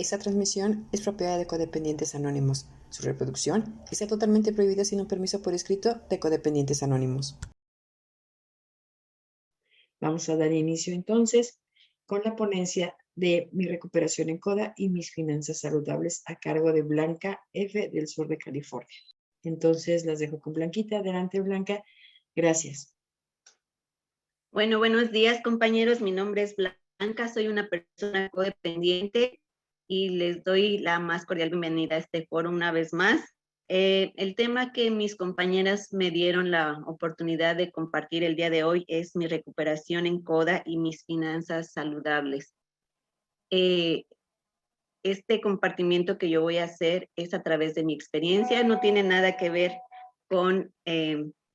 Esta transmisión es propiedad de Codependientes Anónimos. Su reproducción está totalmente prohibida sin un permiso por escrito de Codependientes Anónimos. Vamos a dar inicio entonces con la ponencia de mi recuperación en CODA y mis finanzas saludables a cargo de Blanca F. del sur de California. Entonces las dejo con Blanquita. Adelante, Blanca. Gracias. Bueno, buenos días, compañeros. Mi nombre es Blanca, soy una persona codependiente y les doy la más cordial bienvenida a este foro una vez más. El tema que mis compañeras me dieron la oportunidad de compartir el día de hoy es mi recuperación en CODA y mis finanzas saludables. Este compartimiento que yo voy a hacer es a través de mi experiencia, no tiene nada que ver con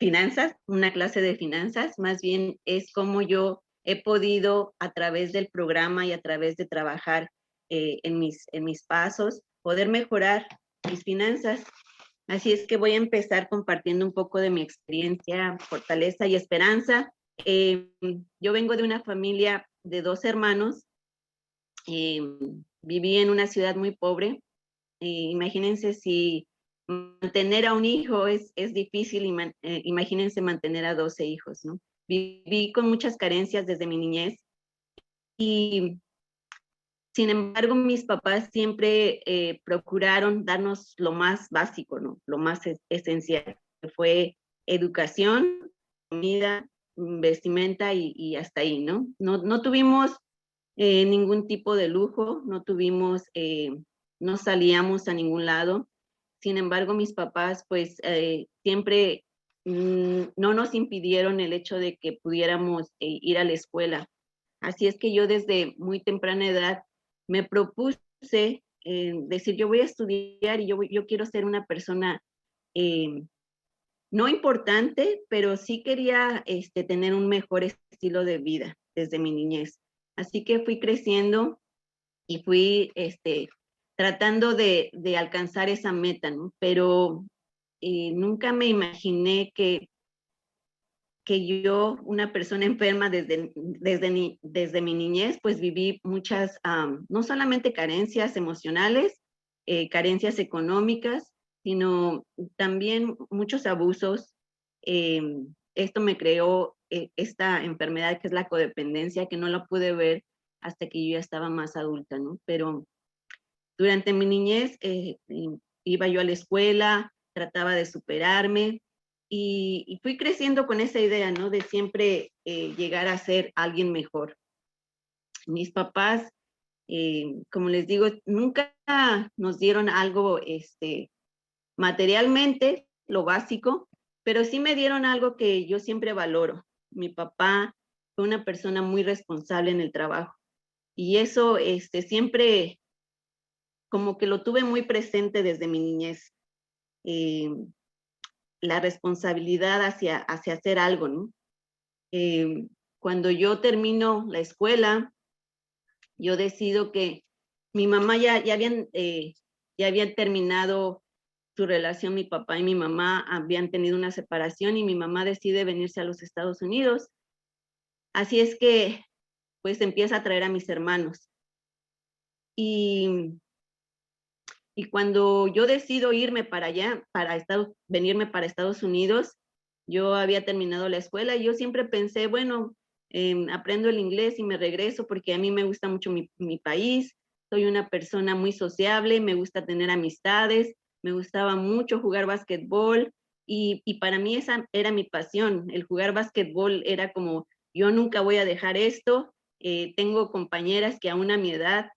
finanzas, una clase de finanzas, más bien es como yo he podido a través del programa y a través de trabajar en mis pasos, poder mejorar mis finanzas. Así es que voy a empezar compartiendo un poco de mi experiencia, fortaleza y esperanza. Yo vengo de una familia de 2 hermanos. Viví en una ciudad muy pobre. Imagínense si mantener a un hijo es difícil, imagínense mantener a 12 hijos, ¿no? Viví con muchas carencias desde mi niñez y sin embargo mis papás siempre procuraron darnos lo más básico, ¿no? Lo más esencial, que fue educación, comida, vestimenta y hasta ahí, ¿no? No tuvimos ningún tipo de lujo, no salíamos a ningún lado. Sin embargo, mis papás pues siempre no nos impidieron el hecho de que pudiéramos ir a la escuela. Así es que yo desde muy temprana edad me propuse decir, yo voy a estudiar y yo quiero ser una persona no importante, pero sí quería tener un mejor estilo de vida desde mi niñez. Así que fui creciendo y fui tratando de alcanzar esa meta, ¿no? Pero nunca me imaginé que yo, una persona enferma desde mi niñez, pues viví muchas, no solamente carencias emocionales, carencias económicas, sino también muchos abusos. Esto me creó esta enfermedad que es la codependencia, que no la pude ver hasta que yo ya estaba más adulta, ¿no? Pero durante mi niñez iba yo a la escuela, trataba de superarme y fui creciendo con esa idea, ¿no? De siempre llegar a ser alguien mejor. Mis papás, como les digo, nunca nos dieron algo materialmente, lo básico, pero sí me dieron algo que yo siempre valoro. Mi papá fue una persona muy responsable en el trabajo y eso siempre como que lo tuve muy presente desde mi niñez. La responsabilidad hacia hacer algo, ¿no? Cuando yo termino la escuela, yo decido que mi mamá ya habían terminado su relación, mi papá y mi mamá habían tenido una separación y mi mamá decide venirse a los Estados Unidos. Así es que, pues, empieza a traer a mis hermanos. Y cuando yo decido irme para allá, venirme para Estados Unidos, yo había terminado la escuela y yo siempre pensé, bueno, aprendo el inglés y me regreso porque a mí me gusta mucho mi país, soy una persona muy sociable, me gusta tener amistades, me gustaba mucho jugar básquetbol y para mí esa era mi pasión, el jugar básquetbol era como, yo nunca voy a dejar esto, tengo compañeras que aún a mi edad,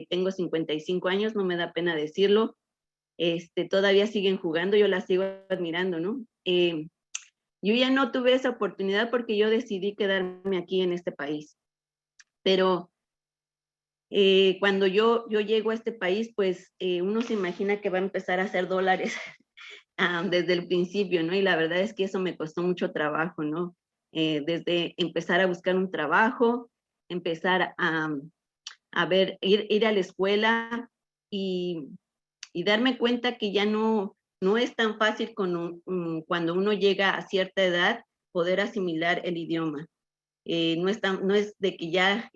tengo 55 años, no me da pena decirlo, todavía siguen jugando, yo las sigo admirando, ¿no? Yo ya no tuve esa oportunidad porque yo decidí quedarme aquí en este país, pero cuando yo llego a este país, pues uno se imagina que va a empezar a hacer dólares desde el principio, ¿no? Y la verdad es que eso me costó mucho trabajo, ¿no? Desde empezar a buscar un trabajo, empezar a ver, ir a la escuela y darme cuenta que ya no es tan fácil cuando uno llega a cierta edad poder asimilar el idioma. No es de que ya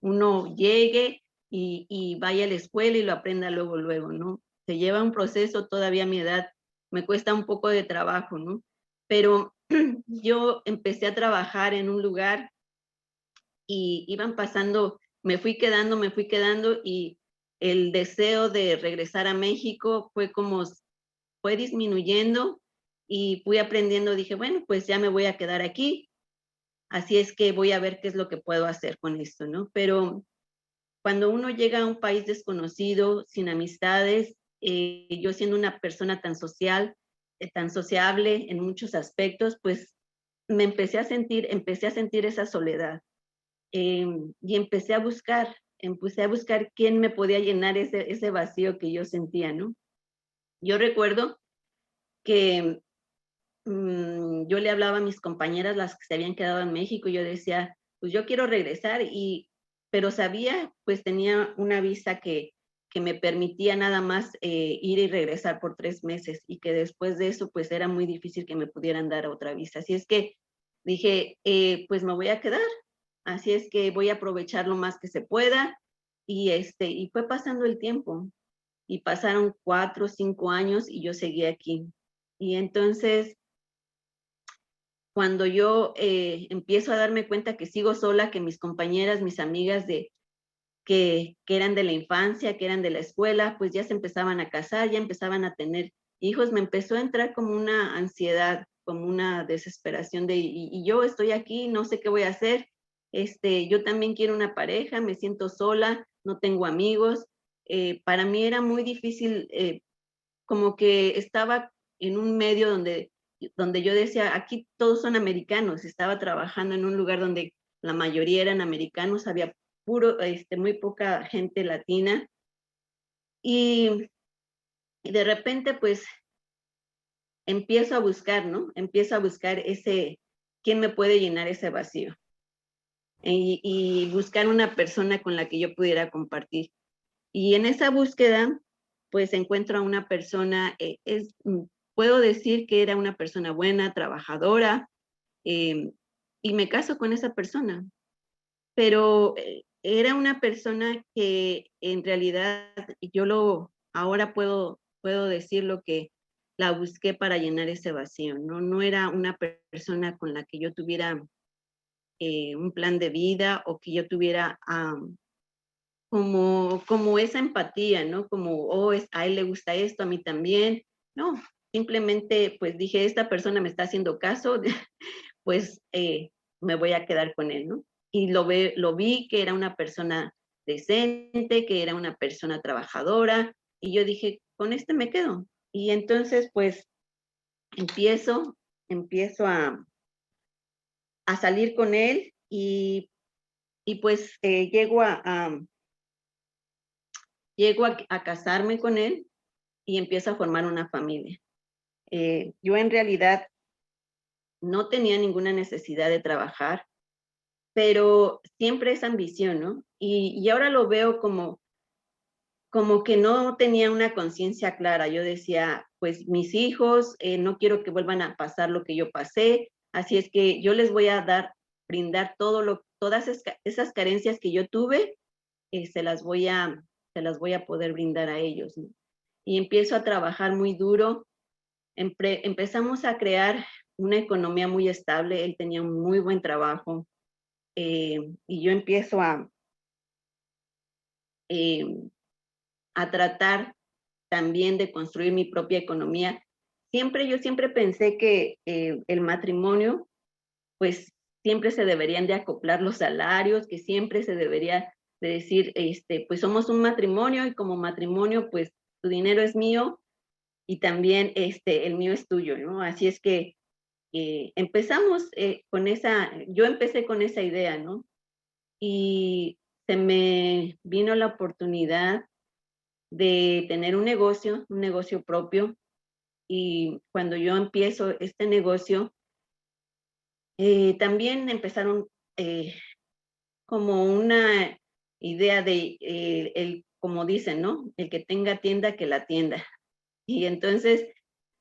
uno llegue y vaya a la escuela y lo aprenda luego, luego, ¿no? Se lleva un proceso, todavía a mi edad me cuesta un poco de trabajo, ¿no? Pero yo empecé a trabajar en un lugar y iban pasando, me fui quedando y el deseo de regresar a México fue disminuyendo y fui aprendiendo, dije, bueno, pues ya me voy a quedar aquí, así es que voy a ver qué es lo que puedo hacer con esto, ¿no? Pero cuando uno llega a un país desconocido, sin amistades, yo siendo una persona tan social, tan sociable en muchos aspectos, pues me empecé a sentir esa soledad. Y empecé a buscar quién me podía llenar ese vacío que yo sentía, ¿no? Yo recuerdo que yo le hablaba a mis compañeras, las que se habían quedado en México, y yo decía, pues yo quiero regresar, pero sabía, pues tenía una visa que me permitía nada más ir y regresar por 3 meses, y que después de eso, pues era muy difícil que me pudieran dar otra visa. Así es que dije, pues me voy a quedar, así es que voy a aprovechar lo más que se pueda, y fue pasando el tiempo, y pasaron 4 o 5 años, y yo seguí aquí. Y entonces, cuando yo empiezo a darme cuenta que sigo sola, que mis compañeras, mis amigas que eran de la infancia, que eran de la escuela, pues ya se empezaban a casar, ya empezaban a tener hijos, me empezó a entrar como una ansiedad, como una desesperación y yo estoy aquí, no sé qué voy a hacer, yo también quiero una pareja, me siento sola, no tengo amigos. Para mí era muy difícil, como que estaba en un medio donde yo decía, aquí todos son americanos, estaba trabajando en un lugar donde la mayoría eran americanos, había muy poca gente latina, y de repente pues empiezo a buscar, ¿no? Empiezo a buscar quién me puede llenar ese vacío, y buscar una persona con la que yo pudiera compartir. Y en esa búsqueda, pues encuentro a una persona, puedo decir que era una persona buena, trabajadora, eh, y me caso con esa persona. Pero era una persona que en realidad ahora puedo decir lo que la busqué para llenar ese vacío, ¿no? No era una persona con la que yo tuviera un plan de vida o que yo tuviera como esa empatía, ¿no? Como, a él le gusta esto, a mí también. No, simplemente pues dije, esta persona me está haciendo caso, pues me voy a quedar con él, ¿no? Y lo vi que era una persona decente, que era una persona trabajadora, y yo dije, con este me quedo. Y entonces pues empiezo a salir con él y pues llego a casarme con él y empiezo a formar una familia. Yo en realidad no tenía ninguna necesidad de trabajar, pero siempre esa ambición, ¿no? Y ahora lo veo como que no tenía una conciencia clara. Yo decía, pues mis hijos, no quiero que vuelvan a pasar lo que yo pasé, así es que yo les voy a brindar todas esas carencias que yo tuve, se las voy a poder brindar a ellos, ¿no? Y empiezo a trabajar muy duro. Empezamos a crear una economía muy estable. Él tenía un muy buen trabajo, y yo empiezo eh, a tratar también de construir mi propia economía. Yo siempre pensé que el matrimonio, pues siempre se deberían de acoplar los salarios, que siempre se debería de decir, pues somos un matrimonio y como matrimonio, pues tu dinero es mío y también el mío es tuyo, ¿no? Así es que yo empecé con esa idea, ¿no? Y se me vino la oportunidad de tener un negocio propio, y cuando yo empiezo este negocio, también empezaron como una idea de, como dicen, ¿no? El que tenga tienda, que la tienda. Y entonces,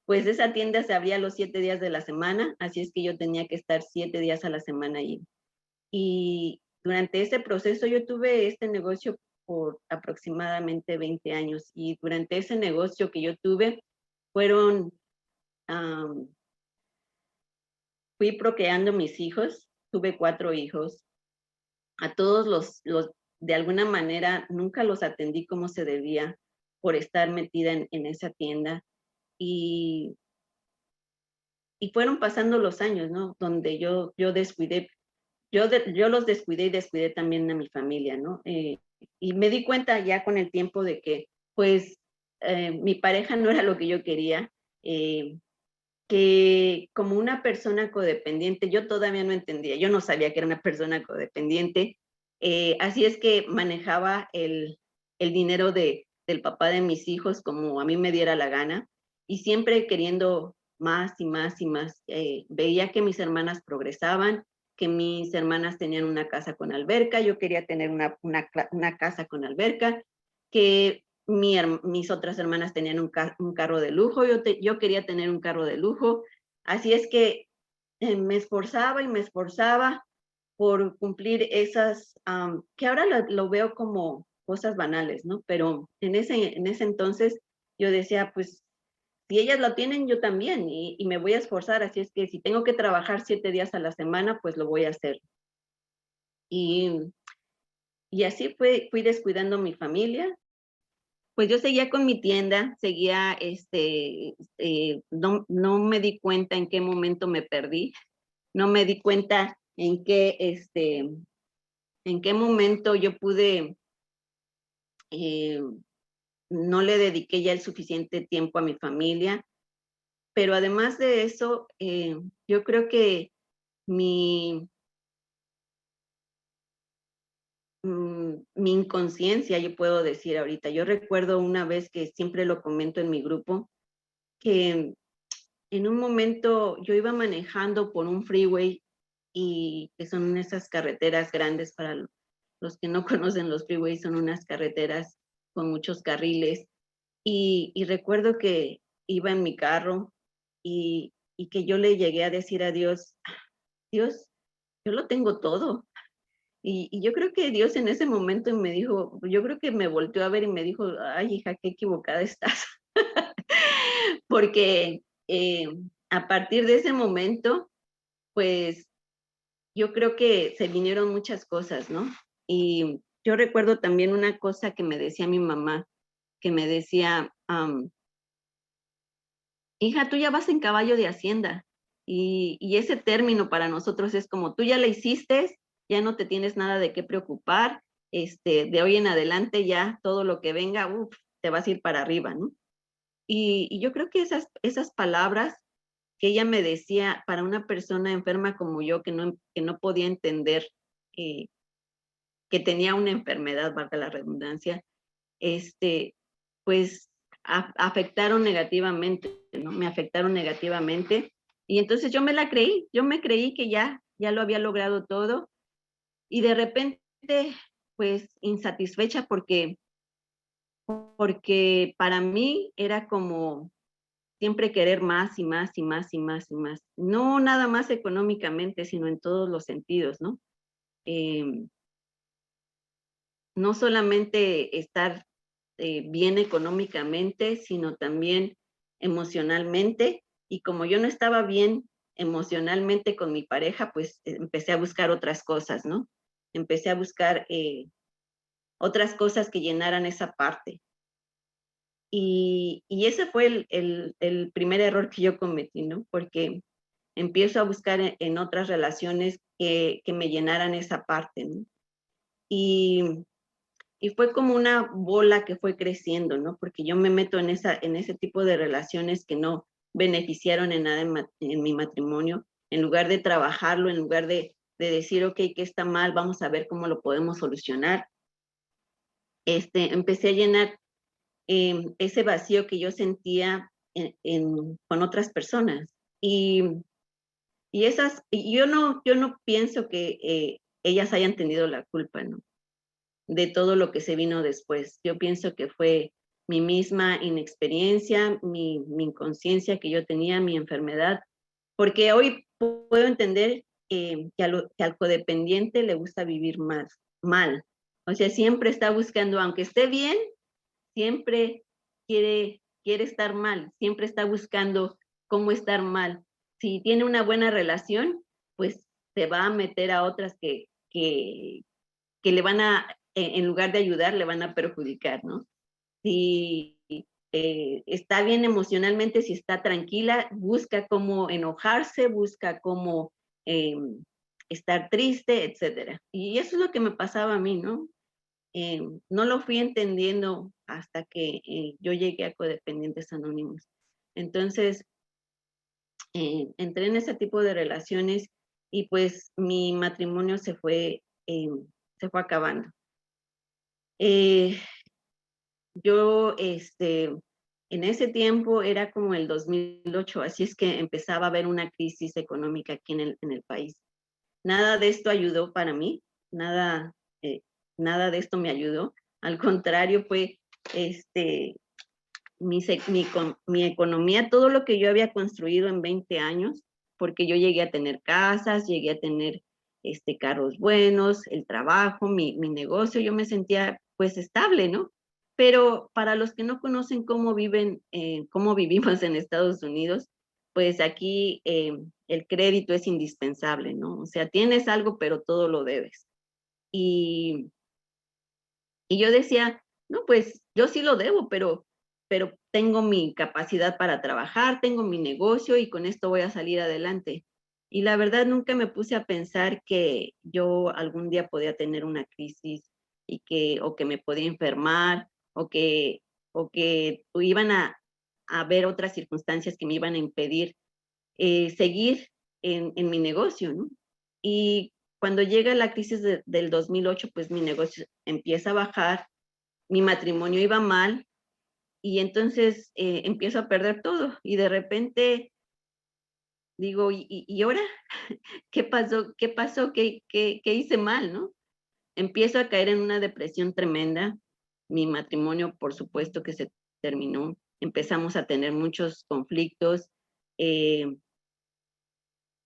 pues esa tienda se abría los 7 días de la semana, así es que yo tenía que estar 7 días a la semana ahí. Y durante ese proceso yo tuve este negocio por aproximadamente 20 años. Y durante ese negocio que yo tuve, fueron, fui procreando mis hijos, tuve 4 hijos. A todos de alguna manera, nunca los atendí como se debía por estar metida en esa tienda. Y fueron pasando los años, ¿no? Donde yo descuidé, yo los descuidé y descuidé también a mi familia, ¿no? Y me di cuenta ya con el tiempo de que, pues, mi pareja no era lo que yo quería, que como una persona codependiente, yo todavía no entendía, yo no sabía que era una persona codependiente, así es que manejaba el dinero del papá de mis hijos como a mí me diera la gana, y siempre queriendo más y más y más. Veía que mis hermanas progresaban, que mis hermanas tenían una casa con alberca, yo quería tener una casa con alberca, que mis otras hermanas tenían un carro de lujo, yo quería tener un carro de lujo, así es que me esforzaba y me esforzaba por cumplir esas, que ahora lo veo como cosas banales, ¿no? Pero en ese entonces yo decía, pues, si ellas lo tienen, yo también, y me voy a esforzar, así es que si tengo que trabajar 7 días a la semana, pues lo voy a hacer. Y, y así fui descuidando mi familia. Pues yo seguía con mi tienda, seguía, no me di cuenta en qué momento me perdí, no me di cuenta en qué momento yo pude, eh, no le dediqué ya el suficiente tiempo a mi familia, pero además de eso, yo creo que mi, mi inconsciencia, yo puedo decir ahorita, yo recuerdo una vez que siempre lo comento en mi grupo, que en un momento yo iba manejando por un freeway y que son esas carreteras grandes para los que no conocen los freeways, son unas carreteras con muchos carriles. Y recuerdo que iba en mi carro y que yo le llegué a decir a Dios, Dios, yo lo tengo todo. Y yo creo que Dios en ese momento me dijo, yo creo que me volteó a ver y me dijo, ay, hija, qué equivocada estás. Porque a partir de ese momento, pues yo creo que se vinieron muchas cosas, ¿no? Y yo recuerdo también una cosa que me decía mi mamá, que me decía, hija, tú ya vas en caballo de hacienda. Y ese término para nosotros es como, tú ya la hiciste, ya no te tienes nada de qué preocupar, de hoy en adelante ya todo lo que venga, te vas a ir para arriba, ¿no? Y yo creo que esas palabras que ella me decía para una persona enferma como yo, que no podía entender eh, que tenía una enfermedad, valga la redundancia, pues afectaron negativamente, ¿no? Me afectaron negativamente. Y entonces yo me la creí, yo me creí que ya lo había logrado todo. Y de repente, pues insatisfecha porque para mí era como siempre querer más y más y más y más y más. No nada más económicamente, sino en todos los sentidos, ¿no? No solamente estar bien económicamente, sino también emocionalmente. Y como yo no estaba bien emocionalmente con mi pareja, pues empecé a buscar otras cosas, ¿no? Empecé a buscar otras cosas que llenaran esa parte. Y ese fue el primer error que yo cometí, ¿no? Porque empiezo a buscar en otras relaciones que me llenaran esa parte, ¿no? Y fue como una bola que fue creciendo, ¿no? Porque yo me meto en ese tipo de relaciones que no beneficiaron en nada en mi matrimonio, en lugar de trabajarlo, en lugar de decir, ok, ¿qué está mal? Vamos a ver cómo lo podemos solucionar. Empecé a llenar ese vacío que yo sentía con otras personas. Y yo no pienso que ellas hayan tenido la culpa, ¿no? De todo lo que se vino después. Yo pienso que fue mi misma inexperiencia, mi inconsciencia que yo tenía, mi enfermedad, porque hoy puedo entender que al codependiente le gusta vivir mal, O sea, siempre está buscando, aunque esté bien, siempre quiere estar mal, siempre está buscando cómo estar mal. Si tiene una buena relación, pues se va a meter a otras que le van a, en lugar de ayudar, le van a perjudicar, ¿no? Si está bien emocionalmente, si está tranquila, busca cómo enojarse, busca cómo estar triste, etcétera. Y eso es lo que me pasaba a mí, ¿no? No lo fui entendiendo hasta que yo llegué a Codependientes Anónimos. Entonces, entré en ese tipo de relaciones y pues mi matrimonio se fue acabando. Yo, en ese tiempo era como el 2008, así es que empezaba a haber una crisis económica aquí en el país. Nada de esto ayudó para mí, nada, nada de esto me ayudó. Al contrario, fue mi economía, todo lo que yo había construido en 20 años, porque yo llegué a tener casas, llegué a tener carros buenos, el trabajo, mi negocio, yo me sentía pues estable, ¿no? Pero para los que no conocen cómo viven, cómo vivimos en Estados Unidos, pues aquí el crédito es indispensable, ¿no? O sea, tienes algo, pero todo lo debes. Y, y yo decía, no, pues yo sí lo debo, pero tengo mi capacidad para trabajar, tengo mi negocio y con esto voy a salir adelante. Y la verdad nunca me puse a pensar que yo algún día podía tener una crisis o que me podía enfermar o que iban a haber otras circunstancias que me iban a impedir seguir en mi negocio, ¿no? Y cuando llega la crisis del 2008, pues mi negocio empieza a bajar, mi matrimonio iba mal y entonces empiezo a perder todo y de repente digo, ¿y ahora? ¿Qué pasó? ¿Qué pasó? ¿Qué hice mal, no? Empiezo a caer en una depresión tremenda. Mi matrimonio, por supuesto que se terminó. Empezamos a tener muchos conflictos.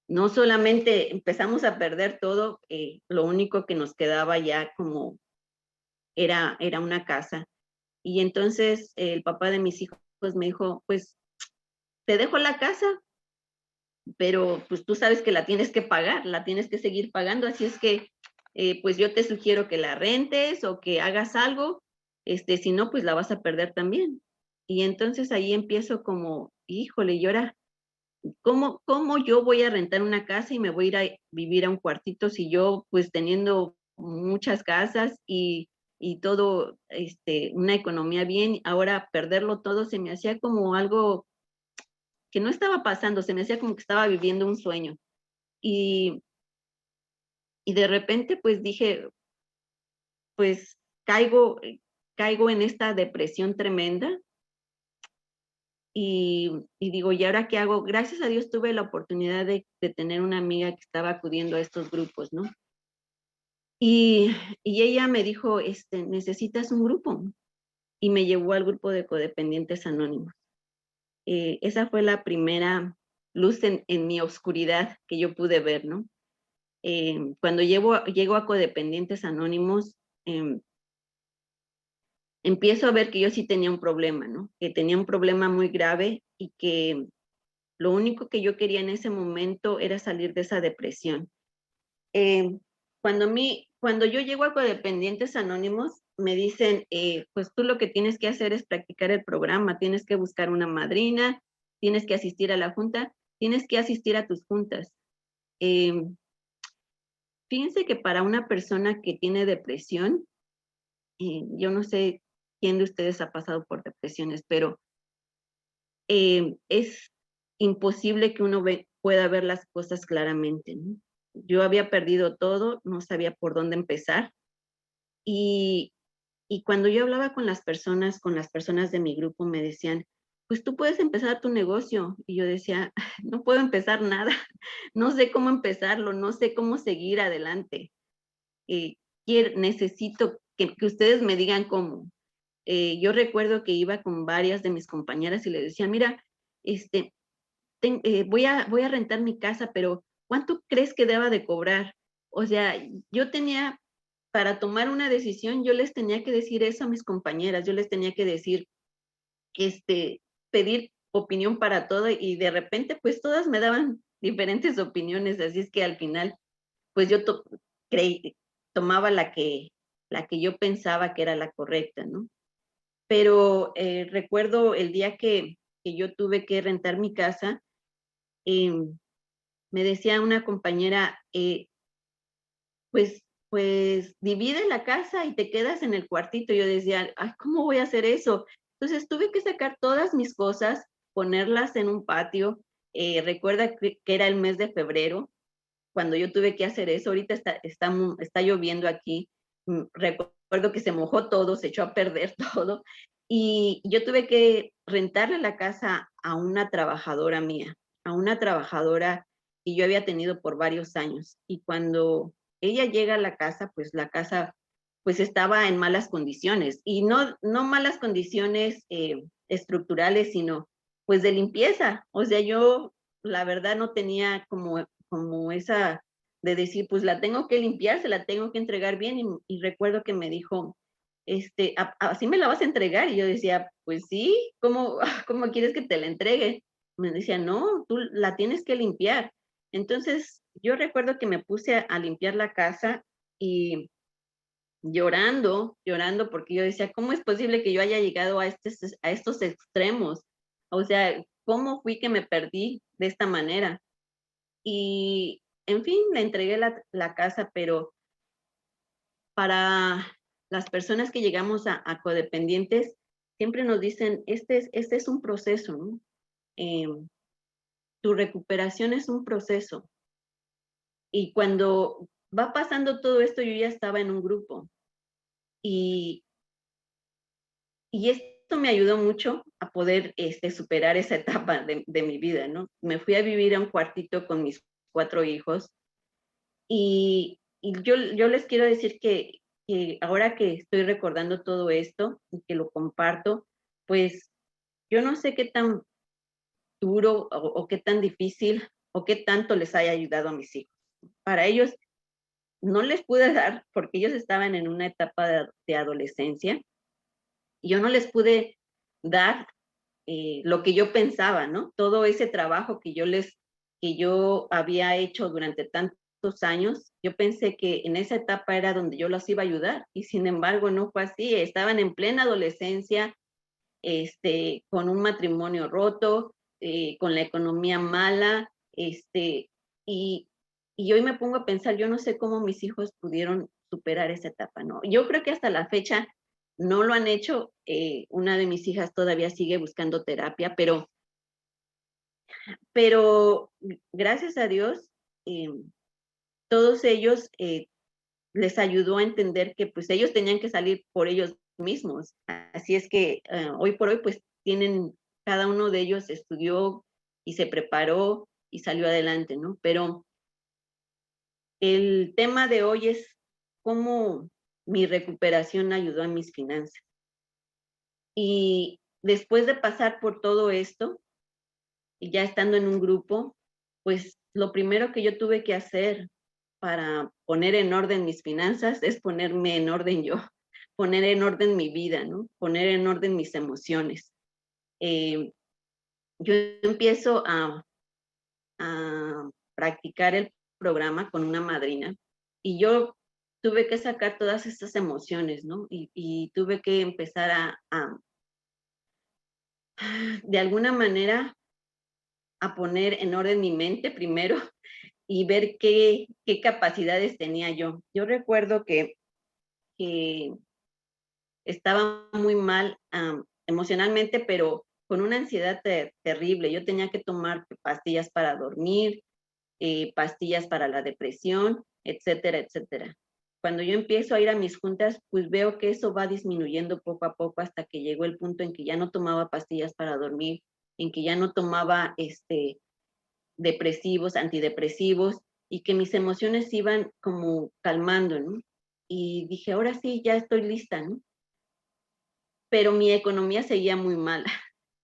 No solamente empezamos a perder todo, lo único que nos quedaba ya como era una casa. Y entonces el papá de mis hijos me dijo, pues te dejo la casa, pero pues tú sabes que la tienes que pagar, la tienes que seguir pagando, así es que pues yo te sugiero que la rentes o que hagas algo, si no, pues la vas a perder también. Y entonces ahí empiezo como, híjole, y ahora, ¿cómo yo voy a rentar una casa y me voy a ir a vivir a un cuartito si yo, pues teniendo muchas casas y todo, una economía bien, ahora perderlo todo se me hacía como algo que no estaba pasando, se me hacía como que estaba viviendo un sueño. Y, y de repente pues dije, pues caigo en esta depresión tremenda y digo, ¿y ahora qué hago? Gracias a Dios tuve la oportunidad de tener una amiga que estaba acudiendo a estos grupos, ¿no? Y ella me dijo, necesitas un grupo. Y me llevó al grupo de Codependientes Anónimos. Esa fue la primera luz en mi oscuridad que yo pude ver, ¿no? Cuando llego a Codependientes Anónimos, empiezo a ver que yo sí tenía un problema, ¿no? Que tenía un problema muy grave y que lo único que yo quería en ese momento era salir de esa depresión. Eh, cuando yo llego a Codependientes Anónimos, me dicen, pues tú lo que tienes que hacer es practicar el programa, tienes que buscar una madrina, tienes que asistir a la junta, tienes que asistir a tus juntas. Eh, Fíjense que para una persona que tiene depresión, yo no sé quién de ustedes ha pasado por depresiones, pero es imposible que uno pueda ver las cosas claramente, ¿no? Yo había perdido todo, no sabía por dónde empezar y, y cuando yo hablaba con las personas de mi grupo me decían, pues tú puedes empezar tu negocio. Y yo decía, no puedo empezar nada, no sé cómo empezarlo, no sé cómo seguir adelante. Necesito que ustedes me digan cómo. Yo recuerdo que iba con varias de mis compañeras y les decía, mira, voy a rentar mi casa, pero ¿cuánto crees que deba de cobrar? O sea, yo tenía para tomar una decisión, yo les tenía que decir eso a mis compañeras, yo les tenía que decir, pedir opinión para todo y de repente pues todas me daban diferentes opiniones, así es que al final pues yo tomaba la que yo pensaba que era la correcta, ¿no? Pero recuerdo el día que yo tuve que rentar mi casa, me decía una compañera, pues divide la casa y te quedas en el cuartito. Yo decía, ay, ¿cómo voy a hacer eso? Entonces tuve que sacar todas mis cosas, ponerlas en un patio. Recuerda que era el mes de febrero, cuando yo tuve que hacer eso. Ahorita está lloviendo aquí. Recuerdo que se mojó todo, se echó a perder todo. Y yo tuve que rentarle la casa a una trabajadora mía, a una trabajadora que yo había tenido por varios años. Y cuando ella llega a la casa pues estaba en malas condiciones. Y no malas condiciones estructurales, sino pues de limpieza. O sea, yo la verdad no tenía como esa de decir, pues la tengo que limpiar, se la tengo que entregar bien. Y recuerdo que me dijo, ¿así me la vas a entregar? Y yo decía, pues sí, ¿cómo, cómo quieres que te la entregue? Me decía, no, tú la tienes que limpiar. Entonces, yo recuerdo que me puse a limpiar la casa y llorando, porque yo decía, ¿cómo es posible que yo haya llegado a estos extremos? O sea, ¿cómo fui que me perdí de esta manera? Y, en fin, le entregué la casa, pero para las personas que llegamos a codependientes, siempre nos dicen, este es un proceso, ¿no? Tu recuperación es un proceso. Y cuando va pasando todo esto, yo ya estaba en un grupo. Y, y esto me ayudó mucho a poder superar esa etapa de mi vida, ¿no? Me fui a vivir a un cuartito con mis 4 hijos. Y yo les quiero decir que ahora que estoy recordando todo esto y que lo comparto, pues yo no sé qué tan duro o qué tan difícil o qué tanto les haya ayudado a mis hijos. Para ellos no les pude dar, porque ellos estaban en una etapa de adolescencia, y yo no les pude dar lo que yo pensaba, ¿no? Todo ese trabajo que yo había hecho durante tantos años, yo pensé que en esa etapa era donde yo los iba a ayudar, y sin embargo no fue así. Estaban en plena adolescencia, con un matrimonio roto, con la economía mala, y, y hoy me pongo a pensar, yo no sé cómo mis hijos pudieron superar esa etapa, ¿no? Yo creo que hasta la fecha no lo han hecho. Una de mis hijas todavía sigue buscando terapia, pero gracias a Dios, todos ellos les ayudó a entender que pues ellos tenían que salir por ellos mismos. Así es que hoy por hoy pues cada uno de ellos estudió y se preparó y salió adelante, ¿no? Pero el tema de hoy es cómo mi recuperación ayudó a mis finanzas. Y después de pasar por todo esto, y ya estando en un grupo, pues lo primero que yo tuve que hacer para poner en orden mis finanzas es ponerme en orden yo, poner en orden mi vida, ¿no? Poner en orden mis emociones. Eh, yo empiezo a practicar el programa con una madrina, y yo tuve que sacar todas estas emociones, ¿no? Y tuve que empezar de alguna manera, a poner en orden mi mente primero y ver qué capacidades tenía yo. Yo recuerdo que estaba muy mal emocionalmente, pero con una ansiedad terrible. Yo tenía que tomar pastillas para dormir, pastillas para la depresión, etcétera, etcétera. Cuando yo empiezo a ir a mis juntas, pues veo que eso va disminuyendo poco a poco hasta que llegó el punto en que ya no tomaba pastillas para dormir, en que ya no tomaba depresivos, antidepresivos, y que mis emociones iban como calmando, ¿no? Y dije, ahora sí, ya estoy lista, ¿no? Pero mi economía seguía muy mal.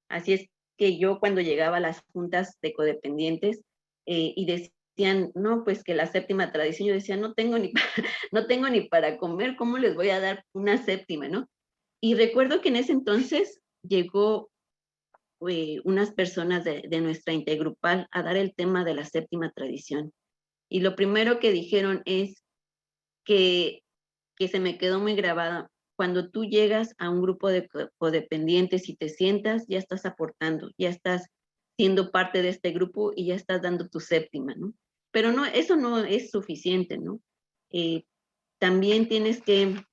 Así es que yo cuando llegaba a las juntas de codependientes y decía, decían, no, pues que la séptima tradición, yo decía, no tengo ni no tengo ni para comer, ¿cómo les voy a dar una séptima, no? Y recuerdo que en ese entonces llegó unas personas de nuestra intergrupal a dar el tema de la séptima tradición. Y lo primero que dijeron es que, que se me quedó muy grabada. Cuando tú llegas a un grupo de codependientes y te sientas, ya estás aportando, ya estás siendo parte de este grupo y ya estás dando tu séptima, ¿no? Pero no, eso no es suficiente, ¿no? También tienes que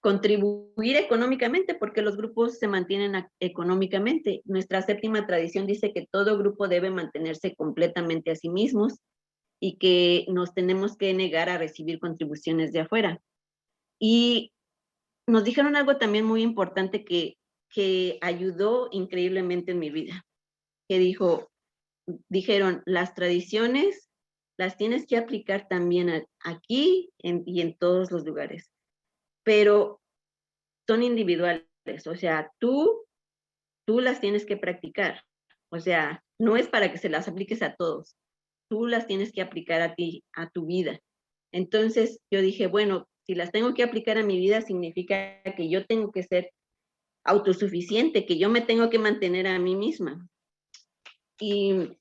contribuir económicamente, porque los grupos se mantienen económicamente. Nuestra séptima tradición dice que todo grupo debe mantenerse completamente a sí mismos y que nos tenemos que negar a recibir contribuciones de afuera. Y nos dijeron algo también muy importante que ayudó increíblemente en mi vida, que dijeron, las tradiciones las tienes que aplicar también aquí y en todos los lugares, pero son individuales, o sea, tú las tienes que practicar, o sea, no es para que se las apliques a todos, tú las tienes que aplicar a ti, a tu vida. Entonces yo dije, bueno, si las tengo que aplicar a mi vida, significa que yo tengo que ser autosuficiente, que yo me tengo que mantener a mí misma. Y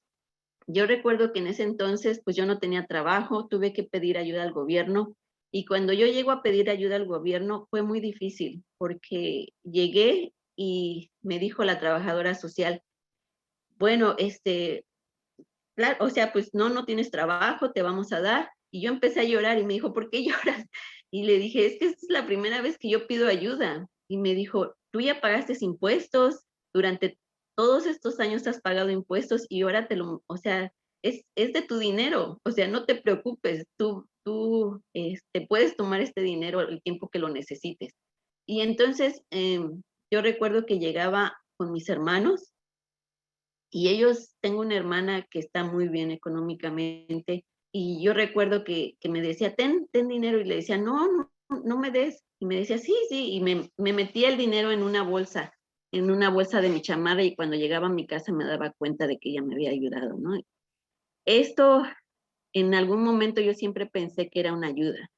yo recuerdo que en ese entonces, pues yo no tenía trabajo, tuve que pedir ayuda al gobierno. Y cuando yo llego a pedir ayuda al gobierno fue muy difícil, porque llegué y me dijo la trabajadora social, bueno, claro, o sea, pues no tienes trabajo, te vamos a dar. Y yo empecé a llorar y me dijo, ¿por qué lloras? Y le dije, es que esta es la primera vez que yo pido ayuda. Y me dijo, tú ya pagaste impuestos, durante todos estos años has pagado impuestos y ahora o sea, es de tu dinero, o sea, no te preocupes, tú puedes tomar este dinero el tiempo que lo necesites. Y entonces yo recuerdo que llegaba con mis hermanos y ellos, tengo una hermana que está muy bien económicamente y yo recuerdo que me decía, ten dinero y le decía, no me des. Y me decía, sí, sí, y me metía el dinero en una bolsa de mi chamarra y cuando llegaba a mi casa me daba cuenta de que ella me había ayudado, ¿no? Esto, en algún momento yo siempre pensé que era una ayuda,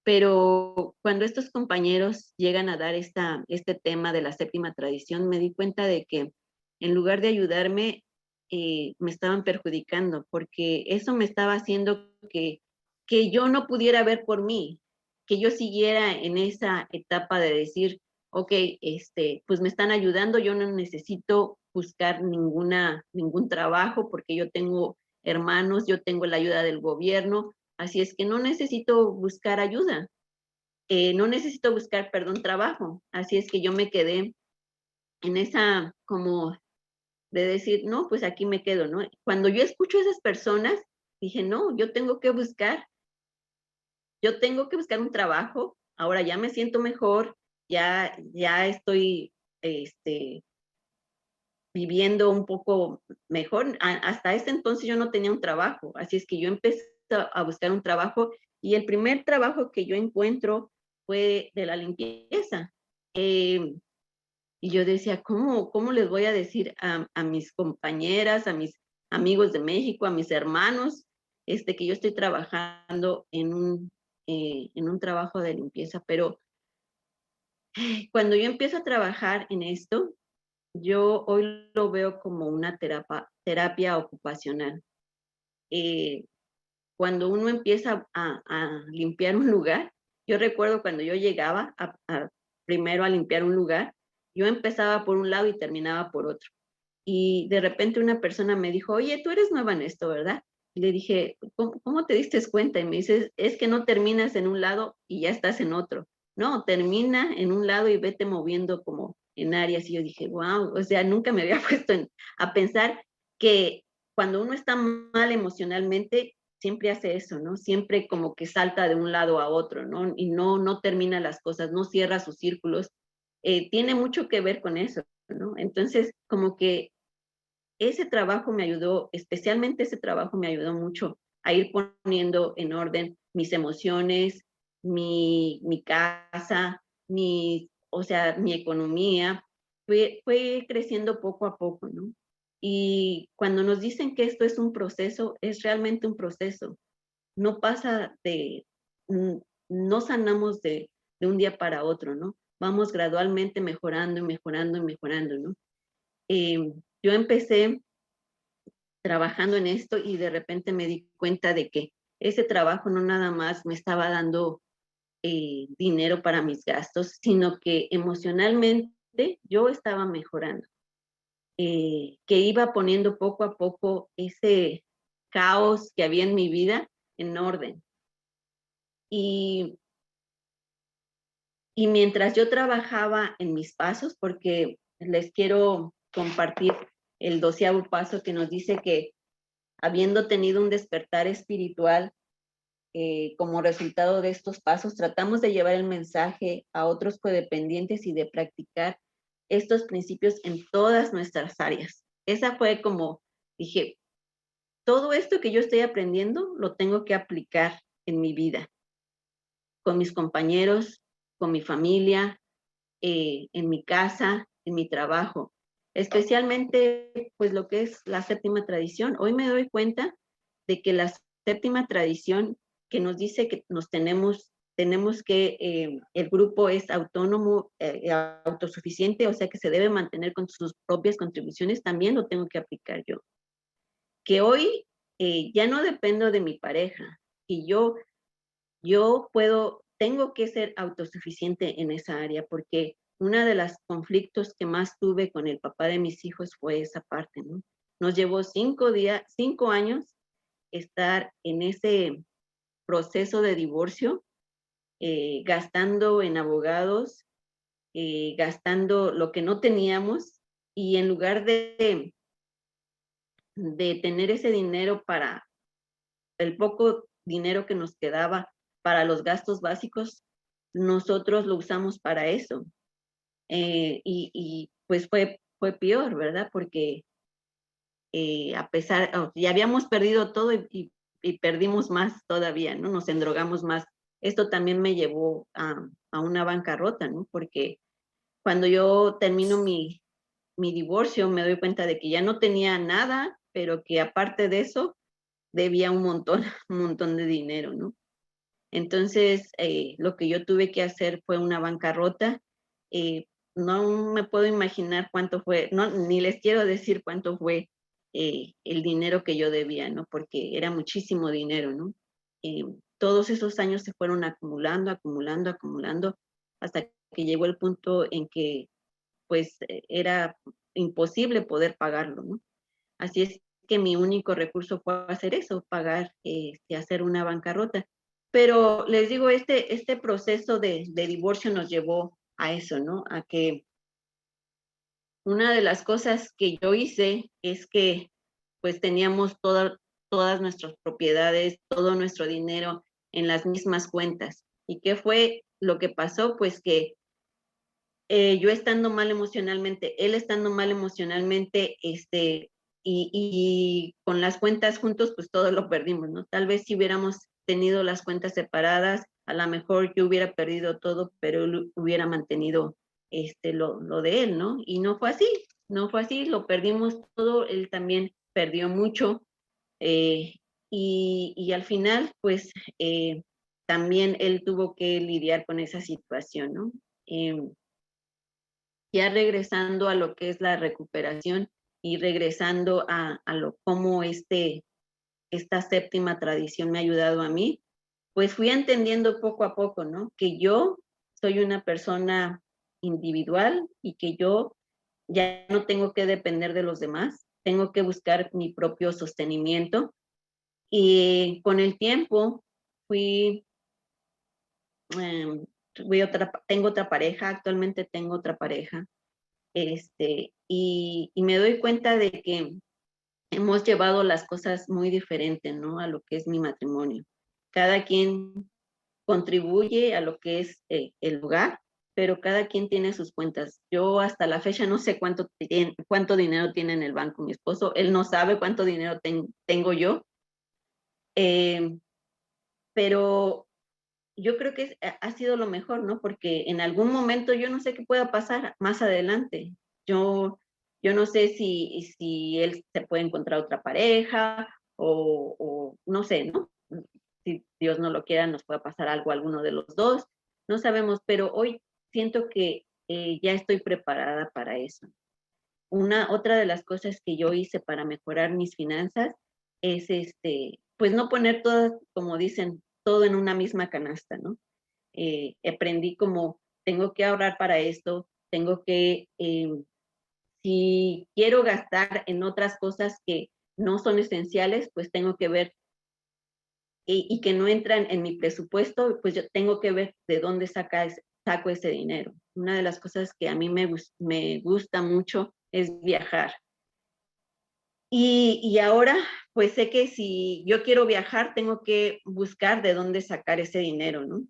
pero cuando estos compañeros llegan a dar este tema de la séptima tradición, me di cuenta de que en lugar de ayudarme, me estaban perjudicando, porque eso me estaba haciendo que yo no pudiera ver por mí, que yo siguiera en esa etapa de decir, ok, pues me están ayudando, yo no necesito buscar ningún trabajo porque yo tengo hermanos, yo tengo la ayuda del gobierno, así es que no necesito buscar ayuda, no necesito buscar, perdón, trabajo. Así es que yo me quedé en esa como de decir, no, pues aquí me quedo, ¿no? Cuando yo escucho a esas personas, dije, no, yo tengo que buscar un trabajo, ahora ya me siento mejor, ya estoy, viviendo un poco mejor. Hasta ese entonces yo no tenía un trabajo, así es que yo empecé a buscar un trabajo y el primer trabajo que yo encuentro fue de la limpieza. Y yo decía, ¿cómo les voy a decir a mis compañeras, a mis amigos de México, a mis hermanos, que yo estoy trabajando en un trabajo de limpieza? Pero cuando yo empiezo a trabajar en esto, yo hoy lo veo como una terapia ocupacional. Cuando uno empieza a limpiar un lugar, yo recuerdo cuando yo llegaba primero a limpiar un lugar, yo empezaba por un lado y terminaba por otro. Y de repente una persona me dijo, oye, tú eres nueva en esto, ¿verdad? Y le dije, ¿cómo te diste cuenta? Y me dice, es que no terminas en un lado y ya estás en otro. No, termina en un lado y vete moviendo como en áreas. Y yo dije, wow, o sea, nunca me había puesto a pensar que cuando uno está mal emocionalmente, siempre hace eso, ¿no? Siempre como que salta de un lado a otro, ¿no? Y no termina las cosas, no cierra sus círculos. Tiene mucho que ver con eso, ¿no? Entonces, como que ese trabajo me ayudó, especialmente ese trabajo me ayudó mucho a ir poniendo en orden mis emociones, mi casa, o sea, mi economía. Fue creciendo poco a poco, ¿no? Y cuando nos dicen que esto es un proceso, es realmente un proceso. No pasa no sanamos de un día para otro, ¿no? Vamos gradualmente mejorando y mejorando y mejorando, ¿no? Yo empecé trabajando en esto y de repente me di cuenta de que ese trabajo no nada más me estaba dando dinero para mis gastos, sino que emocionalmente yo estaba mejorando, que iba poniendo poco a poco ese caos que había en mi vida en orden. Y, y mientras yo trabajaba en mis pasos, porque les quiero compartir el 12º paso que nos dice que habiendo tenido un despertar espiritual, como resultado de estos pasos, tratamos de llevar el mensaje a otros codependientes y de practicar estos principios en todas nuestras áreas. Esa fue como, dije, todo esto que yo estoy aprendiendo lo tengo que aplicar en mi vida, con mis compañeros, con mi familia, en mi casa, en mi trabajo, especialmente pues lo que es la séptima tradición. Hoy me doy cuenta de que la séptima tradición que nos dice que tenemos que el grupo es autónomo, autosuficiente, o sea que se debe mantener con sus propias contribuciones, también lo tengo que aplicar yo. Que hoy ya no dependo de mi pareja, y yo tengo que ser autosuficiente en esa área, porque uno de los conflictos que más tuve con el papá de mis hijos fue esa parte, ¿no? Nos llevó 5 años estar en ese proceso de divorcio, gastando en abogados, gastando lo que no teníamos, y en lugar de tener ese dinero para el poco dinero que nos quedaba para los gastos básicos, nosotros lo usamos para eso. Y pues fue peor, ¿verdad? Porque ya habíamos perdido todo y perdimos más todavía, ¿no? Nos endrogamos más. Esto también me llevó a una bancarrota, ¿no? Porque cuando yo termino mi divorcio, me doy cuenta de que ya no tenía nada, pero que aparte de eso, debía un montón, un montón de dinero, ¿no? Entonces, lo que yo tuve que hacer fue una bancarrota. No me puedo imaginar cuánto fue, no, ni les quiero decir cuánto fue el dinero que yo debía, ¿no? Porque era muchísimo dinero, ¿no? Todos esos años se fueron acumulando, acumulando, acumulando, hasta que llegó el punto en que, pues, era imposible poder pagarlo, ¿no? Así es que mi único recurso fue hacer eso, pagar, hacer una bancarrota. Pero les digo, este proceso de divorcio nos llevó a eso, ¿no? A que una de las cosas que yo hice es que pues teníamos todas nuestras propiedades, todo nuestro dinero en las mismas cuentas. ¿Y qué fue lo que pasó? Pues que yo estando mal emocionalmente, él estando mal emocionalmente, y con las cuentas juntos, pues todo lo perdimos, ¿no? Tal vez si hubiéramos tenido las cuentas separadas, a lo mejor yo hubiera perdido todo, pero él hubiera mantenido lo de él, ¿no? Y no fue así, no fue así, lo perdimos todo, él también perdió mucho, eh, y al final, pues, también él tuvo que lidiar con esa situación, ¿no? Ya regresando a lo que es la recuperación y regresando a lo cómo esta séptima tradición me ha ayudado a mí, pues fui entendiendo poco a poco, ¿no? Que yo soy una persona individual y que yo ya no tengo que depender de los demás, tengo que buscar mi propio sostenimiento. Y con el tiempo fui, tengo otra pareja, actualmente tengo otra pareja, y me doy cuenta de que hemos llevado las cosas muy diferente, ¿no? A lo que es mi matrimonio. Cada quien contribuye a lo que es el hogar, pero cada quien tiene sus cuentas. Yo hasta la fecha no sé cuánto dinero tiene en el banco mi esposo, él no sabe cuánto dinero tengo yo, eh, pero yo creo que ha sido lo mejor, ¿no? Porque en algún momento yo no sé qué pueda pasar más adelante. Yo Yo no sé si él se puede encontrar otra pareja o no sé, ¿no? Si Dios no lo quiera, nos puede pasar algo a alguno de los dos. No sabemos, pero hoy siento que ya estoy preparada para eso. Otra de las cosas que yo hice para mejorar mis finanzas es pues no poner todo, como dicen, todo en una misma canasta, ¿no? Aprendí como tengo que ahorrar para esto, tengo que, si quiero gastar en otras cosas que no son esenciales, pues tengo que ver y que no entran en mi presupuesto, pues yo tengo que ver de dónde saco ese dinero. Una de las cosas que a mí me gusta mucho es viajar. Y ahora, pues sé que si yo quiero viajar, tengo que buscar de dónde sacar ese dinero, ¿no?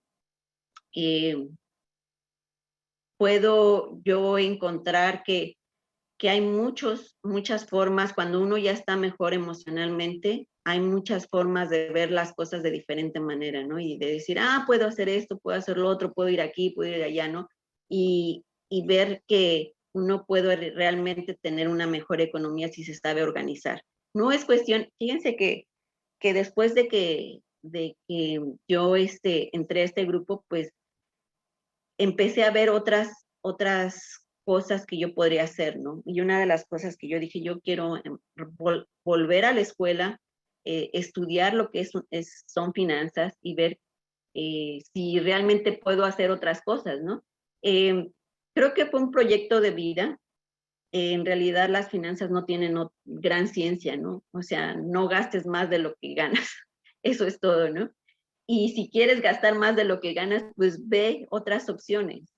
Puedo yo encontrar que hay muchas formas, cuando uno ya está mejor emocionalmente, hay muchas formas de ver las cosas de diferente manera, ¿no? Y de decir, puedo hacer esto, puedo hacer lo otro, puedo ir aquí, puedo ir allá, ¿no? Y ver que uno puede realmente tener una mejor economía si se sabe organizar. No es cuestión, fíjense que después de que yo entré a este grupo, pues empecé a ver otras cosas que yo podría hacer, ¿no? Y una de las cosas que yo dije, yo quiero volver a la escuela, estudiar lo que son finanzas y ver si realmente puedo hacer otras cosas, ¿no? Creo que fue un proyecto de vida. En realidad las finanzas no tienen gran ciencia, ¿no? O sea, no gastes más de lo que ganas. Eso es todo, ¿no? Y si quieres gastar más de lo que ganas, pues ve otras opciones.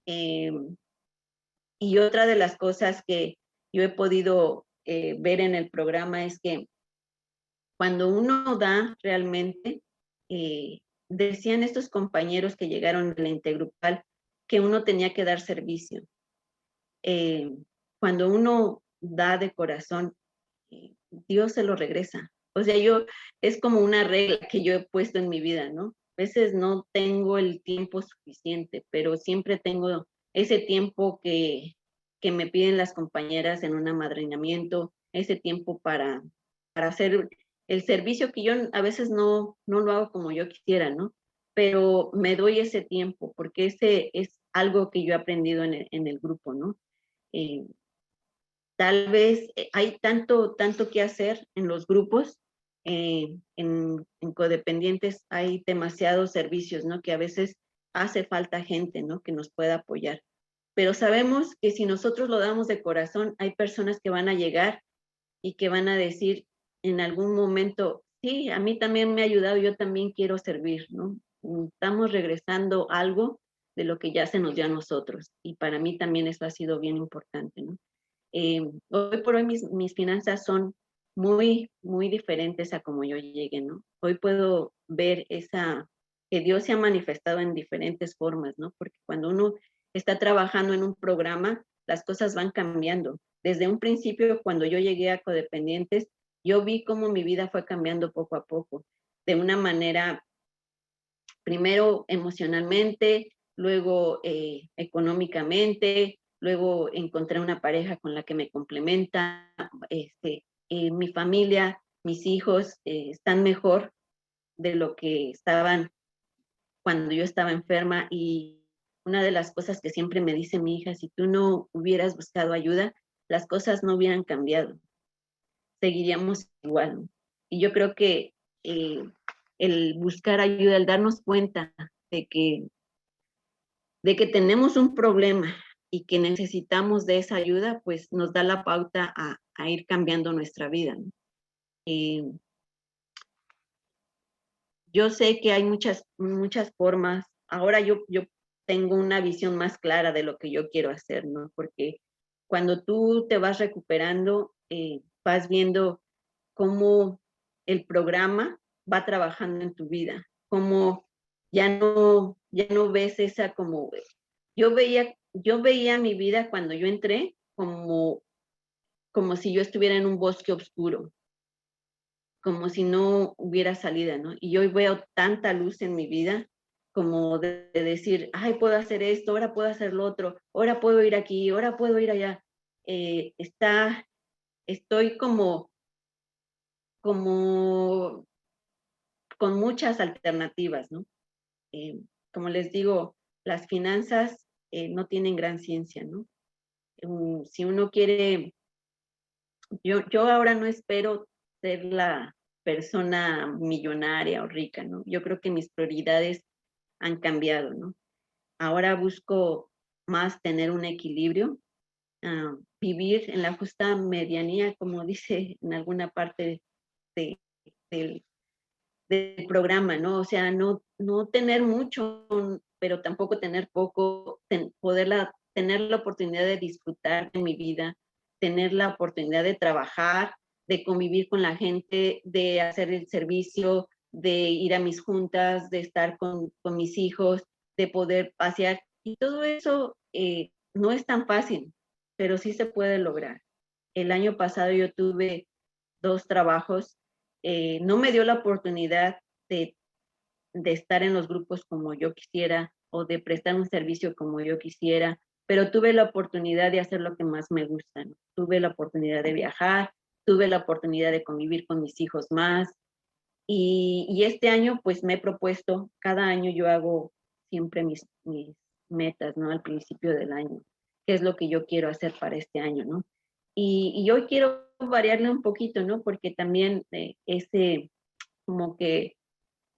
Eh, y otra de las cosas que yo he podido ver en el programa es que cuando uno da realmente, decían estos compañeros que llegaron de la Intergrupal que uno tenía que dar servicio. Cuando uno da de corazón, Dios se lo regresa. O sea, es como una regla que yo he puesto en mi vida, ¿no? A veces no tengo el tiempo suficiente, pero siempre tengo ese tiempo que me piden las compañeras en un amadrinamiento, ese tiempo para hacer el servicio que yo a veces no lo hago como yo quisiera, ¿no? Pero me doy ese tiempo porque ese es algo que yo he aprendido en el grupo, ¿no? Eh, Tal vez hay tanto que hacer en los grupos, en codependientes hay demasiados servicios, ¿no? Que a veces hace falta gente, ¿no? Que nos pueda apoyar. Pero sabemos que si nosotros lo damos de corazón, hay personas que van a llegar y que van a decir en algún momento, sí, a mí también me ha ayudado, yo también quiero servir, ¿no? Estamos regresando algo de lo que ya se nos dio a nosotros. Y para mí también eso ha sido bien importante, ¿no? Hoy por hoy mis finanzas son muy diferentes a como yo llegué, ¿no? Hoy puedo ver que Dios se ha manifestado en diferentes formas, ¿no? Porque cuando uno está trabajando en un programa, las cosas van cambiando. Desde un principio, cuando yo llegué a Codependientes, yo vi cómo mi vida fue cambiando poco a poco, de una manera, primero emocionalmente, luego económicamente, luego encontré una pareja con la que me complementa, mi familia, mis hijos están mejor de lo que estaban cuando yo estaba enferma y una de las cosas que siempre me dice mi hija, si tú no hubieras buscado ayuda, las cosas no hubieran cambiado, seguiríamos igual, ¿no? Y yo creo que el buscar ayuda, el darnos cuenta de que tenemos un problema y que necesitamos de esa ayuda, pues nos da la pauta a ir cambiando nuestra vida, ¿no? Yo sé que hay muchas formas. Ahora yo tengo una visión más clara de lo que yo quiero hacer, ¿no? Porque cuando tú te vas recuperando, vas viendo cómo el programa va trabajando en tu vida, cómo ya no ves esa como, yo veía mi vida cuando yo entré como si yo estuviera en un bosque oscuro, como si no hubiera salida, ¿no? Y yo veo tanta luz en mi vida como de decir, ay, puedo hacer esto, ahora puedo hacer lo otro, ahora puedo ir aquí, ahora puedo ir allá. estoy como con muchas alternativas, ¿no? Como les digo, las finanzas no tienen gran ciencia, ¿no? Si uno quiere, yo ahora no espero ser la persona millonaria o rica, ¿no? Yo creo que mis prioridades han cambiado, ¿no? Ahora busco más tener un equilibrio, vivir en la justa medianía, como dice en alguna parte de, del, del programa, ¿no? O sea, no tener mucho, pero tampoco tener poco, tener la oportunidad de disfrutar de mi vida, tener la oportunidad de trabajar, de convivir con la gente, de hacer el servicio, de ir a mis juntas, de estar con mis hijos, de poder pasear. Y todo eso no es tan fácil, pero sí se puede lograr. El año pasado yo tuve 2 trabajos, no me dio la oportunidad de estar en los grupos como yo quisiera o de prestar un servicio como yo quisiera, pero tuve la oportunidad de hacer lo que más me gusta, ¿no? Tuve la oportunidad de viajar, tuve la oportunidad de convivir con mis hijos más, y este año pues me he propuesto, cada año yo hago siempre mis metas, ¿no? Al principio del año, qué es lo que yo quiero hacer para este año, ¿no? Y hoy quiero variarle un poquito, ¿no? Porque también como que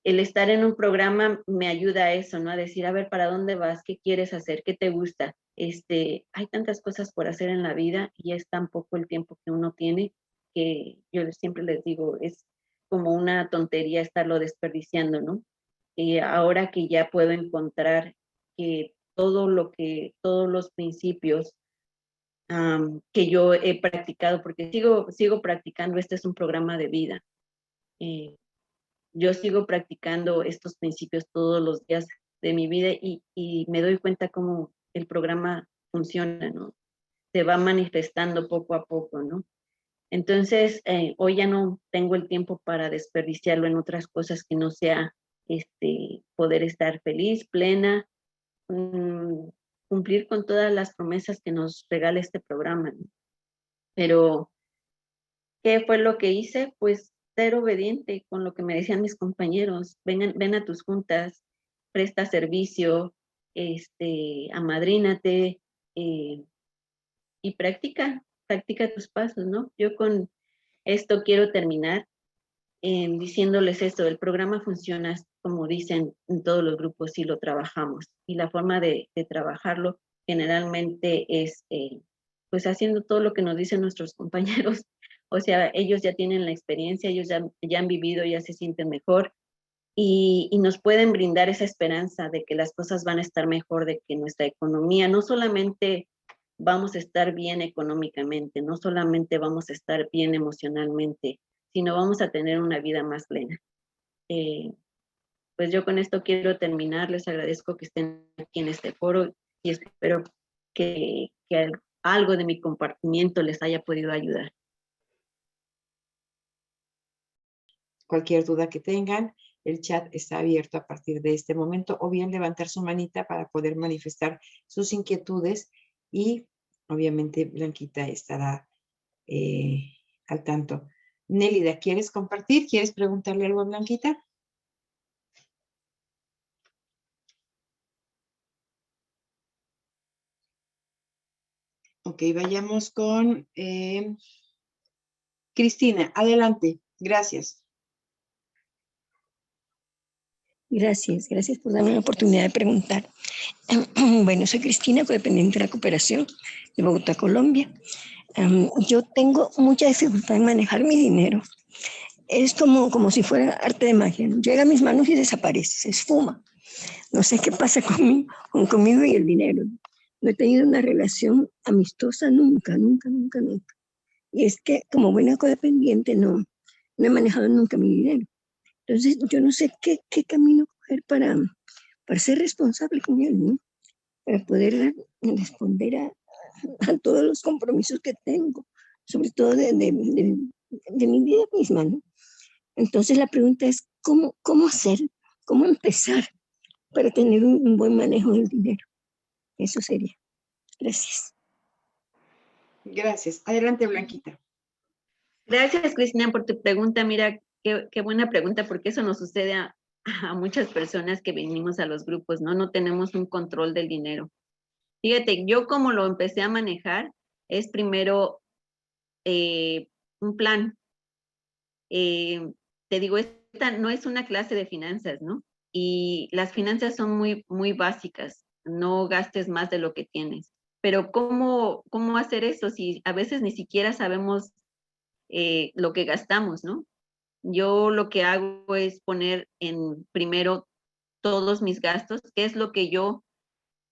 el estar en un programa me ayuda a eso, ¿no? A decir, a ver, ¿para dónde vas? ¿Qué quieres hacer? ¿Qué te gusta? Hay tantas cosas por hacer en la vida y es tan poco el tiempo que uno tiene que yo siempre les digo, es como una tontería estarlo desperdiciando, ¿no? Y ahora que ya puedo encontrar que todos los principios que yo he practicado, porque sigo practicando, este es un programa de vida. Yo sigo practicando estos principios todos los días de mi vida y me doy cuenta cómo el programa funciona, ¿no? Se va manifestando poco a poco, ¿no? Entonces, hoy ya no tengo el tiempo para desperdiciarlo en otras cosas que no sea poder estar feliz, plena, cumplir con todas las promesas que nos regala este programa, ¿no? Pero, ¿qué fue lo que hice? Pues ser obediente con lo que me decían mis compañeros. Ven a tus juntas, presta servicio, amadrínate, y practica tus pasos, ¿no? Yo con esto quiero terminar diciéndoles esto, el programa funciona como dicen en todos los grupos y lo trabajamos. Y la forma de trabajarlo generalmente es pues haciendo todo lo que nos dicen nuestros compañeros. O sea, ellos ya tienen la experiencia, ellos ya han vivido, ya se sienten mejor y nos pueden brindar esa esperanza de que las cosas van a estar mejor, de que nuestra economía no solamente vamos a estar bien económicamente, no solamente vamos a estar bien emocionalmente, sino vamos a tener una vida más plena. Pues yo con esto quiero terminar, les agradezco que estén aquí en este foro y espero que algo de mi compartimiento les haya podido ayudar. Cualquier duda que tengan, el chat está abierto a partir de este momento, o bien levantar su manita para poder manifestar sus inquietudes y obviamente Blanquita estará al tanto. Nélida, ¿quieres compartir? ¿Quieres preguntarle algo a Blanquita? Ok, vayamos con Cristina. Adelante. Gracias. Gracias por darme la oportunidad de preguntar. Bueno, soy Cristina, codependiente de recuperación de Bogotá, Colombia. Yo tengo mucha dificultad en manejar mi dinero. Es como si fuera arte de magia, ¿no? Llega a mis manos y desaparece, se esfuma. No sé qué pasa conmigo y el dinero. No he tenido una relación amistosa nunca. Y es que como buena codependiente no he manejado nunca mi dinero. Entonces yo no sé qué camino coger para ser responsable con él, ¿no? Para poder responder a todos los compromisos que tengo, sobre todo de mi vida misma, ¿no? Entonces la pregunta es, ¿cómo hacer? ¿Cómo empezar para tener un buen manejo del dinero? Eso sería. Gracias. Gracias. Adelante, Blanquita. Gracias, Cristina, por tu pregunta. Mira, qué buena pregunta, porque eso nos sucede a muchas personas que venimos a los grupos, ¿no? No tenemos un control del dinero. Fíjate, yo como lo empecé a manejar, es primero un plan. Te digo, esta no es una clase de finanzas, ¿no? Y las finanzas son muy, muy básicas. No gastes más de lo que tienes. Pero ¿cómo hacer eso si a veces ni siquiera sabemos lo que gastamos, ¿no? Yo lo que hago es poner en primero todos mis gastos, qué es lo que yo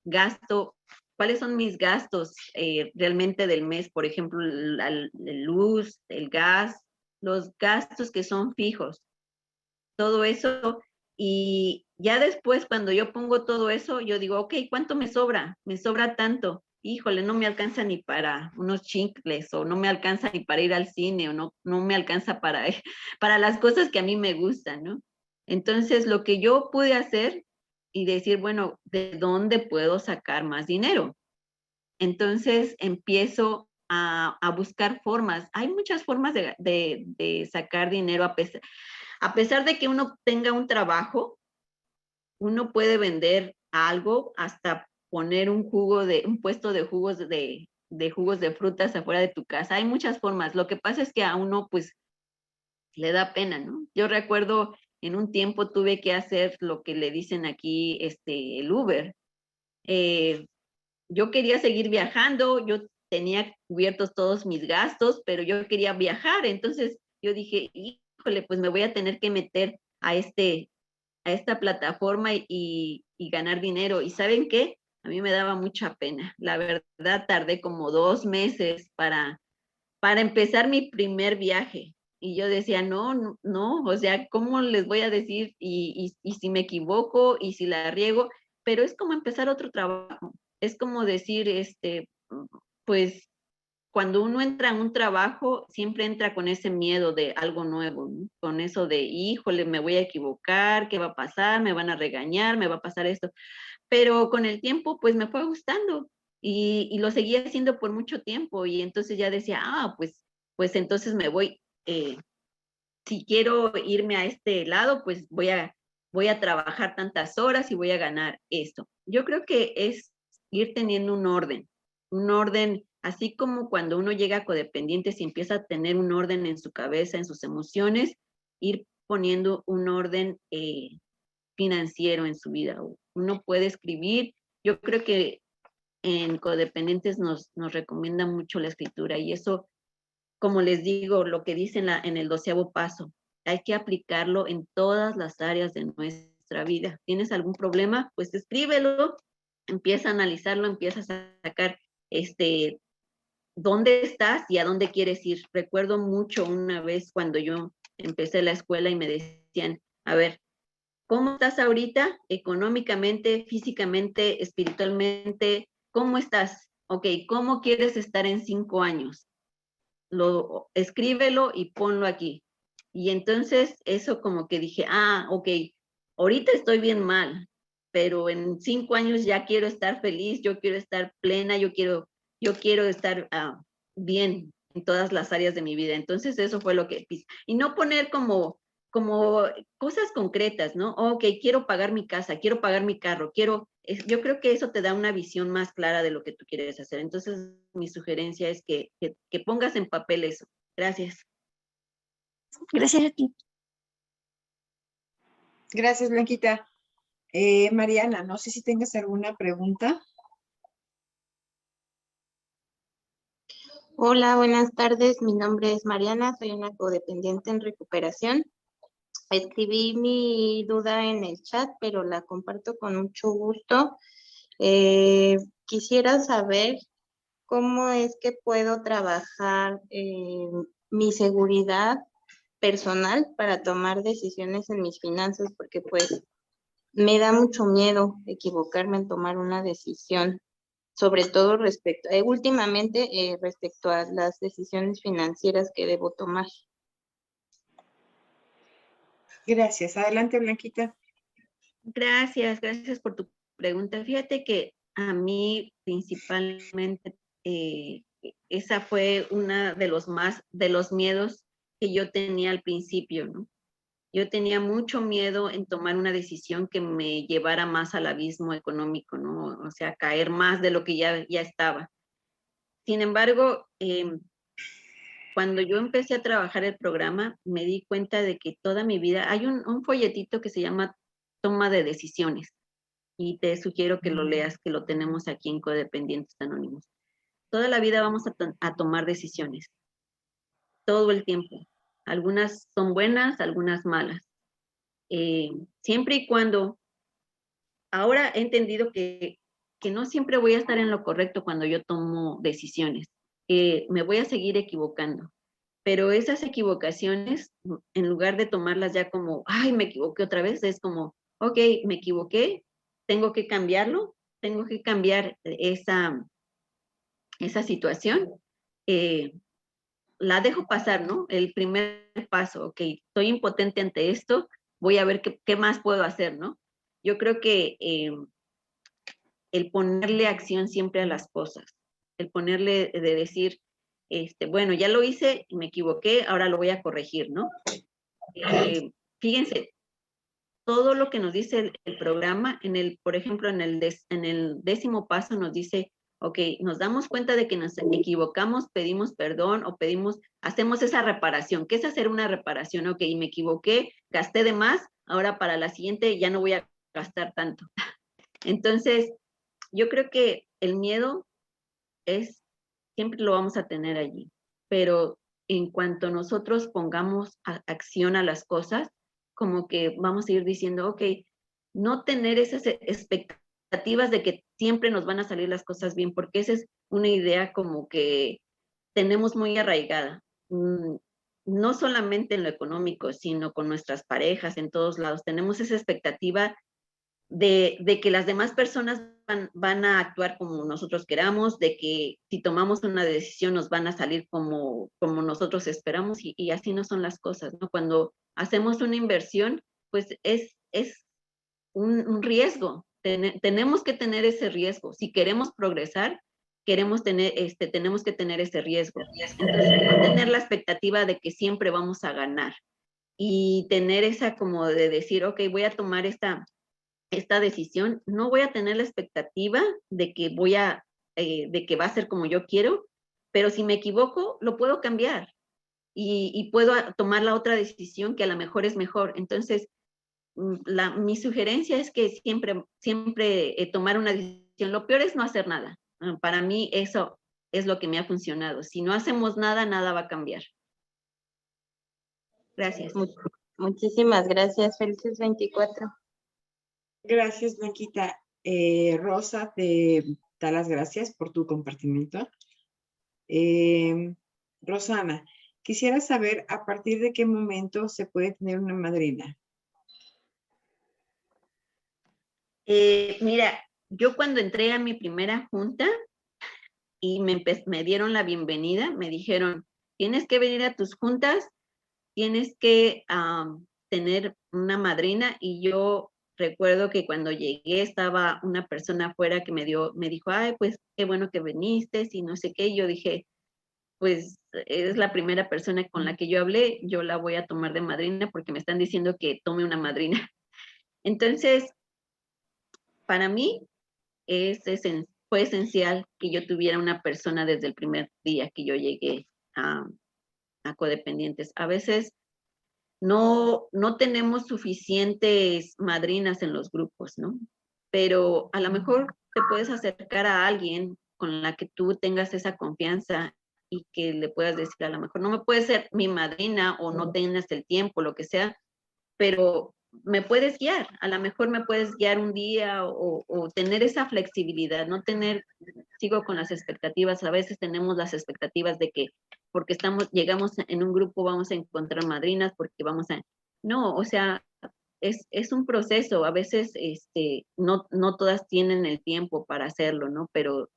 gasto, cuáles son mis gastos realmente del mes, por ejemplo, la luz, el gas, los gastos que son fijos, todo eso. Y ya después, cuando yo pongo todo eso, yo digo, ok, ¿cuánto me sobra? Me sobra tanto. Híjole, no me alcanza ni para unos chincles, o no me alcanza ni para ir al cine, o no me alcanza para, para las cosas que a mí me gustan, ¿no? Entonces, lo que yo pude hacer y decir, bueno, ¿de dónde puedo sacar más dinero? Entonces, empiezo a buscar formas. Hay muchas formas de sacar dinero a pesar de que uno tenga un trabajo, uno puede vender algo, hasta poner un puesto de jugos de jugos de frutas afuera de tu casa. Hay muchas formas. Lo que pasa es que a uno pues le da pena, ¿no? Yo recuerdo en un tiempo tuve que hacer lo que le dicen aquí el Uber. Eh, yo quería seguir viajando, yo tenía cubiertos todos mis gastos, pero yo quería viajar, entonces yo dije, híjole, pues me voy a tener que meter a esta plataforma y ganar dinero. ¿Y saben qué? A mí me daba mucha pena. La verdad, tardé como 2 meses para empezar mi primer viaje. Y yo decía, no, no, no, o sea, ¿cómo les voy a decir? Y si me equivoco y si la riego, pero es como empezar otro trabajo. Es como decir, pues cuando uno entra en un trabajo, siempre entra con ese miedo de algo nuevo, ¿no? Con eso de, híjole, me voy a equivocar, ¿qué va a pasar? Me van a regañar, me va a pasar esto. Pero con el tiempo, pues me fue gustando y lo seguí haciendo por mucho tiempo y entonces ya decía, pues entonces me voy, si quiero irme a este lado, pues voy a trabajar tantas horas y voy a ganar esto. Yo creo que es ir teniendo un orden, así como cuando uno llega a codependientes y empieza a tener un orden en su cabeza, en sus emociones, ir poniendo un orden financiero en su vida. Uno puede escribir, yo creo que en codependientes nos recomienda mucho la escritura y eso, como les digo, lo que dice en el 12º paso, hay que aplicarlo en todas las áreas de nuestra vida. ¿Tienes algún problema? Pues escríbelo, empieza a analizarlo, empieza a sacar dónde estás y a dónde quieres ir. Recuerdo mucho una vez cuando yo empecé la escuela y me decían, a ver, ¿cómo estás ahorita? Económicamente, físicamente, espiritualmente, ¿cómo estás? Ok, ¿cómo quieres estar en 5 años? Escríbelo y ponlo aquí. Y entonces eso como que dije, ok, ahorita estoy bien mal, pero en 5 años ya quiero estar feliz, yo quiero estar plena, yo quiero estar bien en todas las áreas de mi vida. Entonces eso fue lo que hice. Y no poner como cosas concretas, ¿no? Ok, quiero pagar mi casa, quiero pagar mi carro, yo creo que eso te da una visión más clara de lo que tú quieres hacer. Entonces, mi sugerencia es que pongas en papel eso. Gracias. Gracias a ti. Gracias, Blanquita. Mariana, no sé si tengas alguna pregunta. Hola, buenas tardes. Mi nombre es Mariana, soy una codependiente en recuperación. Escribí mi duda en el chat, pero la comparto con mucho gusto. Quisiera saber cómo es que puedo trabajar mi seguridad personal para tomar decisiones en mis finanzas, porque pues me da mucho miedo equivocarme en tomar una decisión, sobre todo últimamente respecto a las decisiones financieras que debo tomar. Gracias. Adelante, Blanquita. Gracias por tu pregunta. Fíjate que a mí principalmente esa fue una de los miedos que yo tenía al principio, ¿no? Yo tenía mucho miedo en tomar una decisión que me llevara más al abismo económico, ¿no? O sea, caer más de lo que ya estaba. Sin embargo, cuando yo empecé a trabajar el programa, me di cuenta de que toda mi vida, hay un folletito que se llama Toma de Decisiones, y te sugiero que lo leas, que lo tenemos aquí en Codependientes Anónimos. Toda la vida vamos a tomar decisiones, todo el tiempo. Algunas son buenas, algunas malas. Siempre y cuando, ahora he entendido que no siempre voy a estar en lo correcto cuando yo tomo decisiones, me voy a seguir equivocando, pero esas equivocaciones, en lugar de tomarlas ya como, ay, me equivoqué otra vez, es como, ok, me equivoqué, tengo que cambiarlo, tengo que cambiar esa situación, la dejo pasar, ¿no? El primer paso, ok, estoy impotente ante esto, voy a ver qué más puedo hacer, ¿no? Yo creo que el ponerle acción siempre a las cosas, el ponerle de decir, bueno, ya lo hice, me equivoqué, ahora lo voy a corregir, ¿no? Fíjense, todo lo que nos dice el programa, por ejemplo, en el 10º paso nos dice, ok, nos damos cuenta de que nos equivocamos, pedimos perdón o hacemos esa reparación. ¿Qué es hacer una reparación? Ok, me equivoqué, gasté de más, ahora para la siguiente ya no voy a gastar tanto. Entonces, yo creo que el miedo siempre lo vamos a tener allí, pero en cuanto nosotros pongamos acción a las cosas, como que vamos a ir diciendo, ok, no tener esas expectativas de que siempre nos van a salir las cosas bien, porque esa es una idea como que tenemos muy arraigada. No solamente en lo económico, sino con nuestras parejas, en todos lados. Tenemos esa expectativa de que las demás personas van a actuar como nosotros queramos, de que si tomamos una decisión nos van a salir como nosotros esperamos, y así no son las cosas, ¿no? Cuando hacemos una inversión, pues es un riesgo. Tenemos que tener ese riesgo. Si queremos progresar, tenemos que tener ese riesgo. Entonces, no tener la expectativa de que siempre vamos a ganar, y tener esa como de decir, ok, voy a tomar esta decisión, no voy a tener la expectativa de que de que va a ser como yo quiero, pero si me equivoco, lo puedo cambiar, y puedo tomar la otra decisión que a lo mejor es mejor. Entonces, mi sugerencia es que siempre tomar una decisión. Lo peor es no hacer nada. Para mí eso es lo que me ha funcionado. Si no hacemos nada, nada va a cambiar. Gracias. Muchísimas gracias. Felices 24. Gracias, Blanquita. Rosa, te da las gracias por tu compartimiento. Rosana, quisiera saber a partir de qué momento se puede tener una madrina. Mira, yo cuando entré a mi primera junta y me dieron la bienvenida, me dijeron, tienes que venir a tus juntas, tienes que tener una madrina, y yo recuerdo que cuando llegué estaba una persona afuera que me dijo, ay, pues qué bueno que viniste, y no sé qué, y yo dije, pues es la primera persona con la que yo hablé, yo la voy a tomar de madrina porque me están diciendo que tome una madrina. Entonces, para mí fue esencial que yo tuviera una persona desde el primer día que yo llegué a Codependientes. A veces no tenemos suficientes madrinas en los grupos, ¿no? Pero a lo mejor te puedes acercar a alguien con la que tú tengas esa confianza y que le puedas decir, a lo mejor no me puedes ser mi madrina o no tengas el tiempo, lo que sea, pero me puedes guiar, a lo mejor me puedes guiar un día, o tener esa flexibilidad, sigo con las expectativas. A veces tenemos las expectativas de que porque llegamos en un grupo vamos a encontrar madrinas, porque no, o sea, es un proceso. A veces no todas tienen el tiempo para hacerlo, ¿no? Pero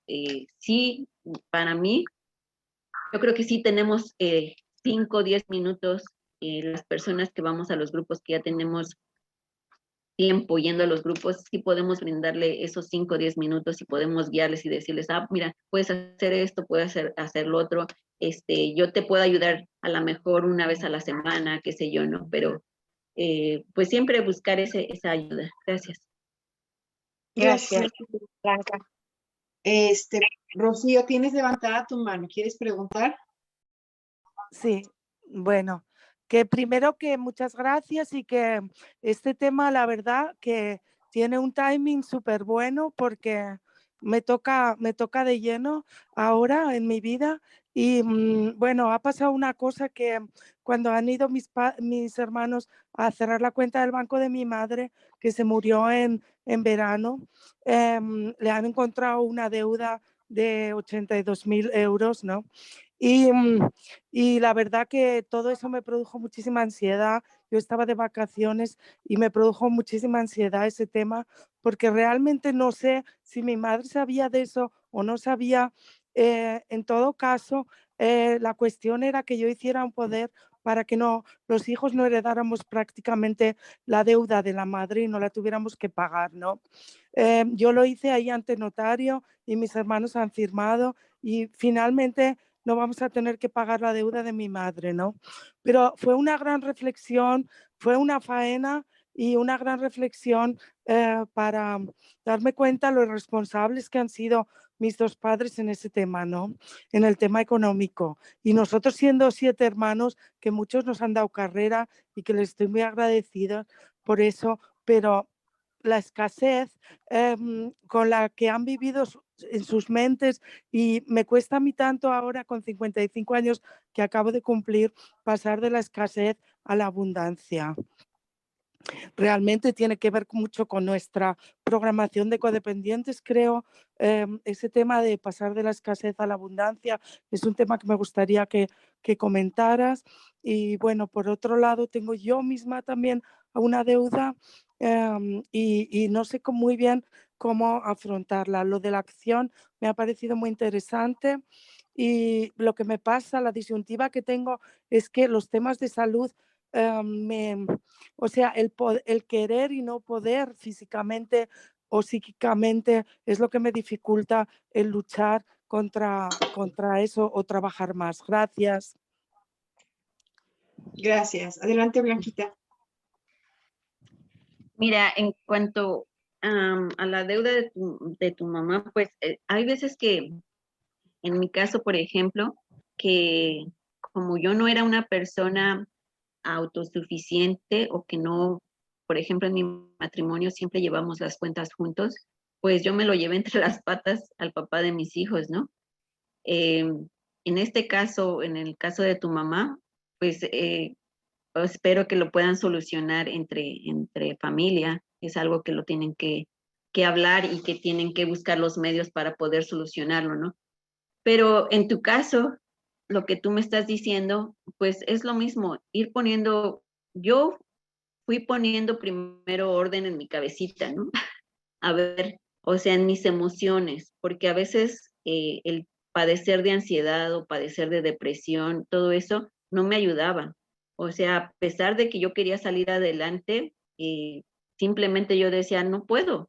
sí, para mí, yo creo que sí tenemos 5 o 10 minutos, las personas que vamos a los grupos que ya tenemos tiempo yendo a los grupos, sí podemos brindarle esos 5 o 10 minutos y podemos guiarles y decirles, mira, puedes hacer esto, puedes hacer lo otro, yo te puedo ayudar a lo mejor una vez a la semana, qué sé yo, ¿no? Pero pues siempre buscar esa ayuda. Gracias. Gracias, Blanca. Rocío, tienes levantada tu mano. ¿Quieres preguntar? Sí, bueno, que primero que muchas gracias y que este tema, la verdad, que tiene un timing súper bueno porque me toca de lleno ahora en mi vida. Y bueno, ha pasado una cosa que cuando han ido mis hermanos a cerrar la cuenta del banco de mi madre, que se murió en verano, le han encontrado una deuda de 82.000 euros, ¿no? Y, y la verdad que todo eso me produjo muchísima ansiedad. Yo estaba de vacaciones y me produjo muchísima ansiedad ese tema, porque realmente no sé si mi madre sabía de eso o no sabía. En todo caso, la cuestión era que yo hiciera un poder para que los hijos no heredáramos prácticamente la deuda de la madre y no la tuviéramos que pagar, ¿no? Yo lo hice ahí ante notario y mis hermanos han firmado y finalmente no vamos a tener que pagar la deuda de mi madre, ¿no? Pero fue una gran reflexión, fue una faena y una gran reflexión para darme cuenta lo responsables que han sido mis dos padres en ese tema, ¿no? En el tema económico. Y nosotros siendo 7 hermanos, que muchos nos han dado carrera y que les estoy muy agradecida por eso, pero la escasez con la que han vivido en sus mentes y me cuesta a mí tanto ahora con 55 años que acabo de cumplir pasar de la escasez a la abundancia. Realmente tiene que ver mucho con nuestra programación de codependientes, creo. Ese tema de pasar de la escasez a la abundancia es un tema que me gustaría que comentaras. Y bueno, por otro lado, tengo yo misma también una deuda y no sé muy bien cómo afrontarla. Lo de la acción me ha parecido muy interesante y lo que me pasa, la disyuntiva que tengo es que los temas de salud o sea, el querer y no poder físicamente o psíquicamente es lo que me dificulta el luchar contra eso o trabajar más. Gracias. Gracias. Adelante, Blanquita. Mira, en cuanto a la deuda de tu mamá, pues hay veces que, en mi caso, por ejemplo, que como yo no era una persona autosuficiente o que no, por ejemplo, en mi matrimonio siempre llevamos las cuentas juntos, pues yo me lo llevé entre las patas al papá de mis hijos, ¿no? En este caso, en el caso de tu mamá, pues espero que lo puedan solucionar entre familia. Es algo que lo tienen que hablar y que tienen que buscar los medios para poder solucionarlo, ¿no? Pero en tu caso, lo que tú me estás diciendo, pues es lo mismo, yo fui poniendo primero orden en mi cabecita, ¿no? A ver, o sea, en mis emociones, porque a veces el padecer de ansiedad o padecer de depresión, todo eso no me ayudaba. O sea, a pesar de que yo quería salir adelante, simplemente yo decía, no puedo,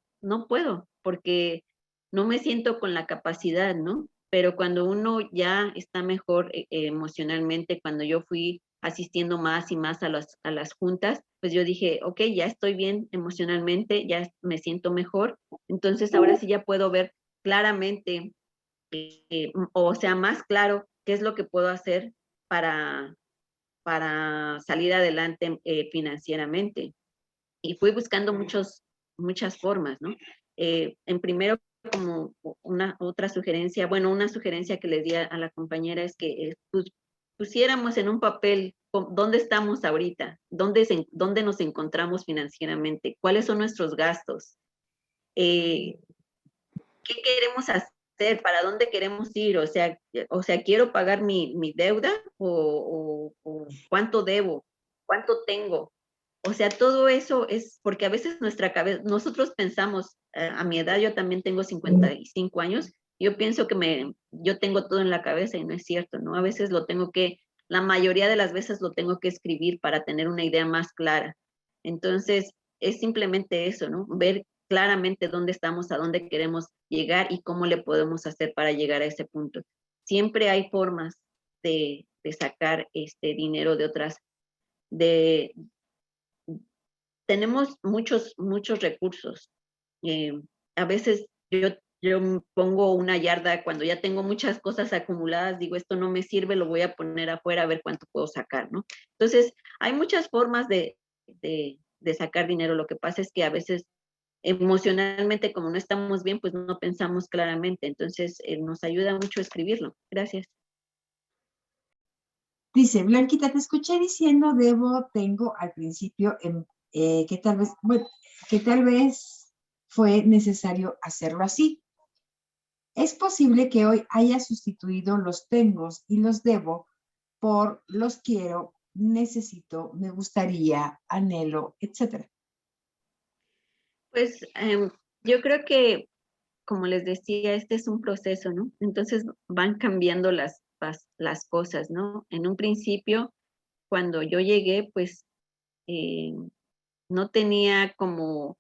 porque no me siento con la capacidad, ¿no? Pero cuando uno ya está mejor emocionalmente, cuando yo fui asistiendo más y más a las juntas, pues yo dije, ok, ya estoy bien emocionalmente, ya me siento mejor, entonces ahora sí ya puedo ver claramente, o sea, más claro qué es lo que puedo hacer para, para salir adelante financieramente. Y fui buscando muchas formas, ¿no? En primero, como otra sugerencia, bueno, una sugerencia que le di a la compañera es que pusiéramos en un papel dónde estamos ahorita, dónde nos encontramos financieramente, cuáles son nuestros gastos, qué queremos hacer, para dónde queremos ir, o sea, quiero pagar mi deuda o cuánto debo, cuánto tengo. O sea, todo eso es porque a veces nuestra cabeza, nosotros pensamos, a mi edad yo también tengo 55 años, yo pienso que yo tengo todo en la cabeza y no es cierto, ¿no? A veces la mayoría de las veces lo tengo que escribir para tener una idea más clara. Entonces, es simplemente eso, ¿no? Ver claramente dónde estamos, a dónde queremos llegar y cómo le podemos hacer para llegar a ese punto. Siempre hay formas de sacar dinero de otras, tenemos muchos recursos. A veces yo pongo una yarda cuando ya tengo muchas cosas acumuladas, digo, esto no me sirve, lo voy a poner afuera a ver cuánto puedo sacar, ¿no? Entonces, hay muchas formas de sacar dinero. Lo que pasa es que a veces emocionalmente, como no estamos bien, pues no pensamos claramente. Entonces, nos ayuda mucho escribirlo. Gracias. Dice, Blanquita, te escuché diciendo debo, tengo al principio, que tal vez fue necesario hacerlo así. Es posible que hoy haya sustituido los tengos y los debo por los quiero, necesito, me gustaría, anhelo, etcétera. Pues yo creo que, como les decía, este es un proceso, ¿no? Entonces van cambiando las cosas, ¿no? En un principio, cuando yo llegué, pues no tenía como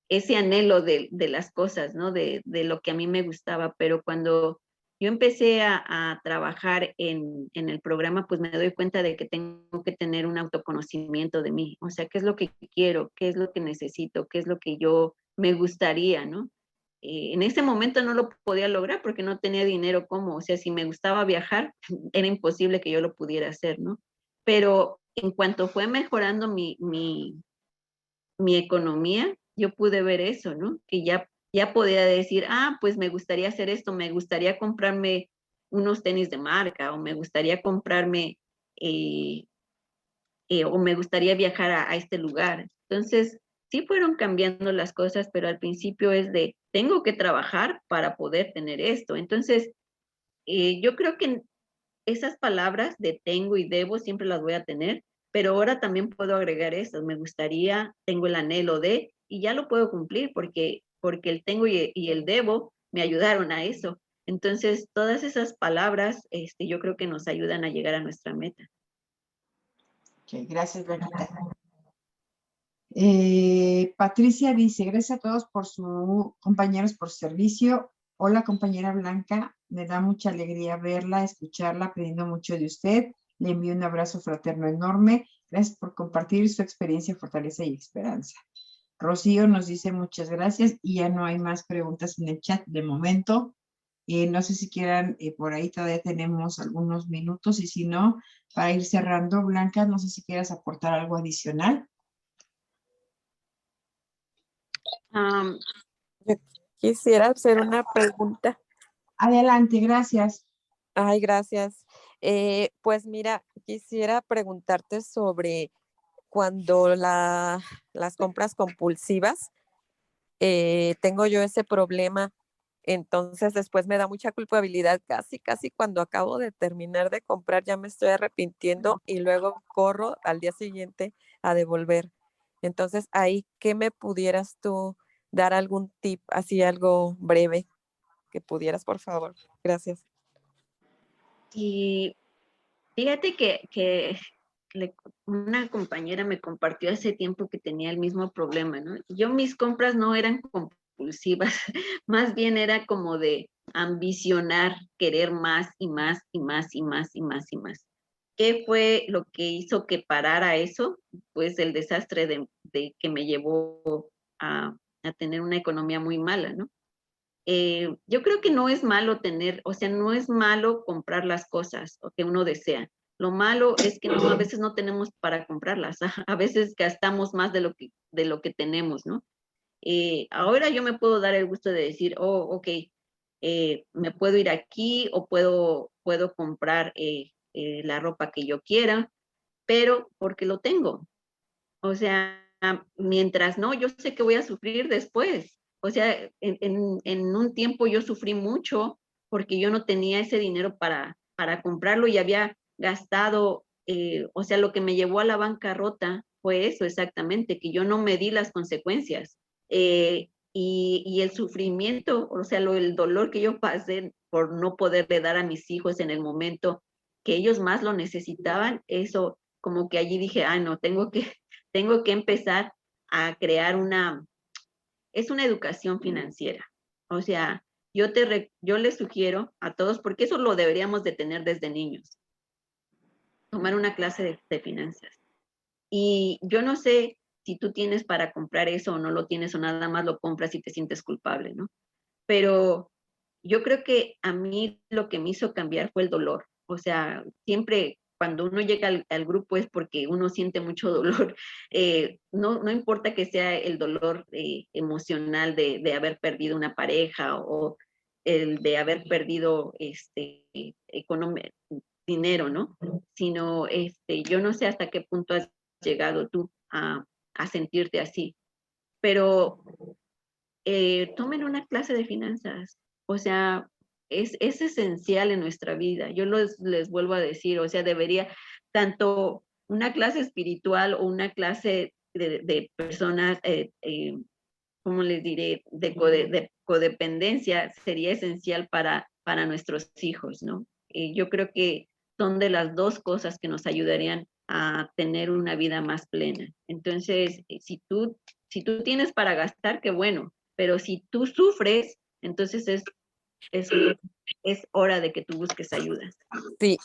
ese anhelo de las cosas, ¿no? De lo que a mí me gustaba, pero cuando yo empecé a trabajar en el programa, pues me doy cuenta de que tengo que tener un autoconocimiento de mí, o sea, qué es lo que quiero, qué es lo que necesito, qué es lo que yo me gustaría, ¿no? En ese momento no lo podía lograr porque no tenía dinero como, o sea, si me gustaba viajar, era imposible que yo lo pudiera hacer, ¿no? Pero en cuanto fue mejorando mi economía, yo pude ver eso, ¿no? Que ya podía decir, pues me gustaría hacer esto, me gustaría comprarme unos tenis de marca, o me gustaría comprarme, o me gustaría viajar a este lugar. Entonces, sí fueron cambiando las cosas, pero al principio es de, tengo que trabajar para poder tener esto. Entonces, yo creo que esas palabras de tengo y debo siempre las voy a tener, pero ahora también puedo agregar eso, me gustaría, tengo el anhelo de, y ya lo puedo cumplir porque el tengo y el debo me ayudaron a eso. Entonces, todas esas palabras, yo creo que nos ayudan a llegar a nuestra meta. Okay, gracias, Blanquita. Patricia dice, gracias a todos compañeros por su servicio. Hola, compañera Blanca, me da mucha alegría verla, escucharla, aprendiendo mucho de usted. Le envío un abrazo fraterno enorme. Gracias por compartir su experiencia, fortaleza y esperanza. Rocío nos dice muchas gracias y ya no hay más preguntas en el chat de momento. No sé si quieran, por ahí todavía tenemos algunos minutos y si no, para ir cerrando, Blanca, no sé si quieras aportar algo adicional. Yo quisiera hacer una pregunta. Adelante, gracias. Ay, gracias. Pues mira, quisiera preguntarte sobre cuando las compras compulsivas, tengo yo ese problema, entonces después me da mucha culpabilidad, casi cuando acabo de terminar de comprar ya me estoy arrepintiendo y luego corro al día siguiente a devolver. Entonces ahí, ¿qué me pudieras tú dar algún tip, así algo breve que pudieras, por favor? Gracias. Y fíjate que una compañera me compartió hace tiempo que tenía el mismo problema, ¿no? Yo mis compras no eran compulsivas, más bien era como de ambicionar, querer más y más y más y más y más y más. ¿Qué fue lo que hizo que parara eso? Pues el desastre de que me llevó a tener una economía muy mala, ¿no? Yo creo que no es malo tener, o sea, no es malo comprar las cosas que uno desea. Lo malo es que a veces no tenemos para comprarlas, a veces gastamos más de lo que tenemos, ¿no? Ahora yo me puedo dar el gusto de decir, ok, me puedo ir aquí o puedo comprar la ropa que yo quiera, pero porque lo tengo. O sea, mientras no, yo sé que voy a sufrir después. O sea, en un tiempo yo sufrí mucho porque yo no tenía ese dinero para comprarlo y había gastado, o sea, lo que me llevó a la bancarrota fue eso exactamente, que yo no medí las consecuencias. Y el sufrimiento, o sea, el dolor que yo pasé por no poderle dar a mis hijos en el momento que ellos más lo necesitaban, eso como que allí dije, no, tengo que empezar a crear es una educación financiera. O sea, yo les sugiero a todos, porque eso lo deberíamos de tener desde niños, tomar una clase de finanzas. Y yo no sé si tú tienes para comprar eso o no lo tienes o nada más lo compras y te sientes culpable, ¿no? Pero yo creo que a mí lo que me hizo cambiar fue el dolor. O sea, siempre cuando uno llega al grupo es porque uno siente mucho dolor. No importa que sea el dolor emocional de haber perdido una pareja o el de haber perdido dinero, ¿no? Sino, yo no sé hasta qué punto has llegado tú a sentirte así, pero tomen una clase de finanzas. O sea, es esencial en nuestra vida. Yo les vuelvo a decir, o sea, debería tanto una clase espiritual o una clase de personas, ¿cómo les diré?, de codependencia sería esencial para nuestros hijos, ¿no? Yo creo que son de las dos cosas que nos ayudarían a tener una vida más plena. Entonces, si tú tienes para gastar, qué bueno, pero si tú sufres, entonces es hora de que tú busques ayuda. Sí,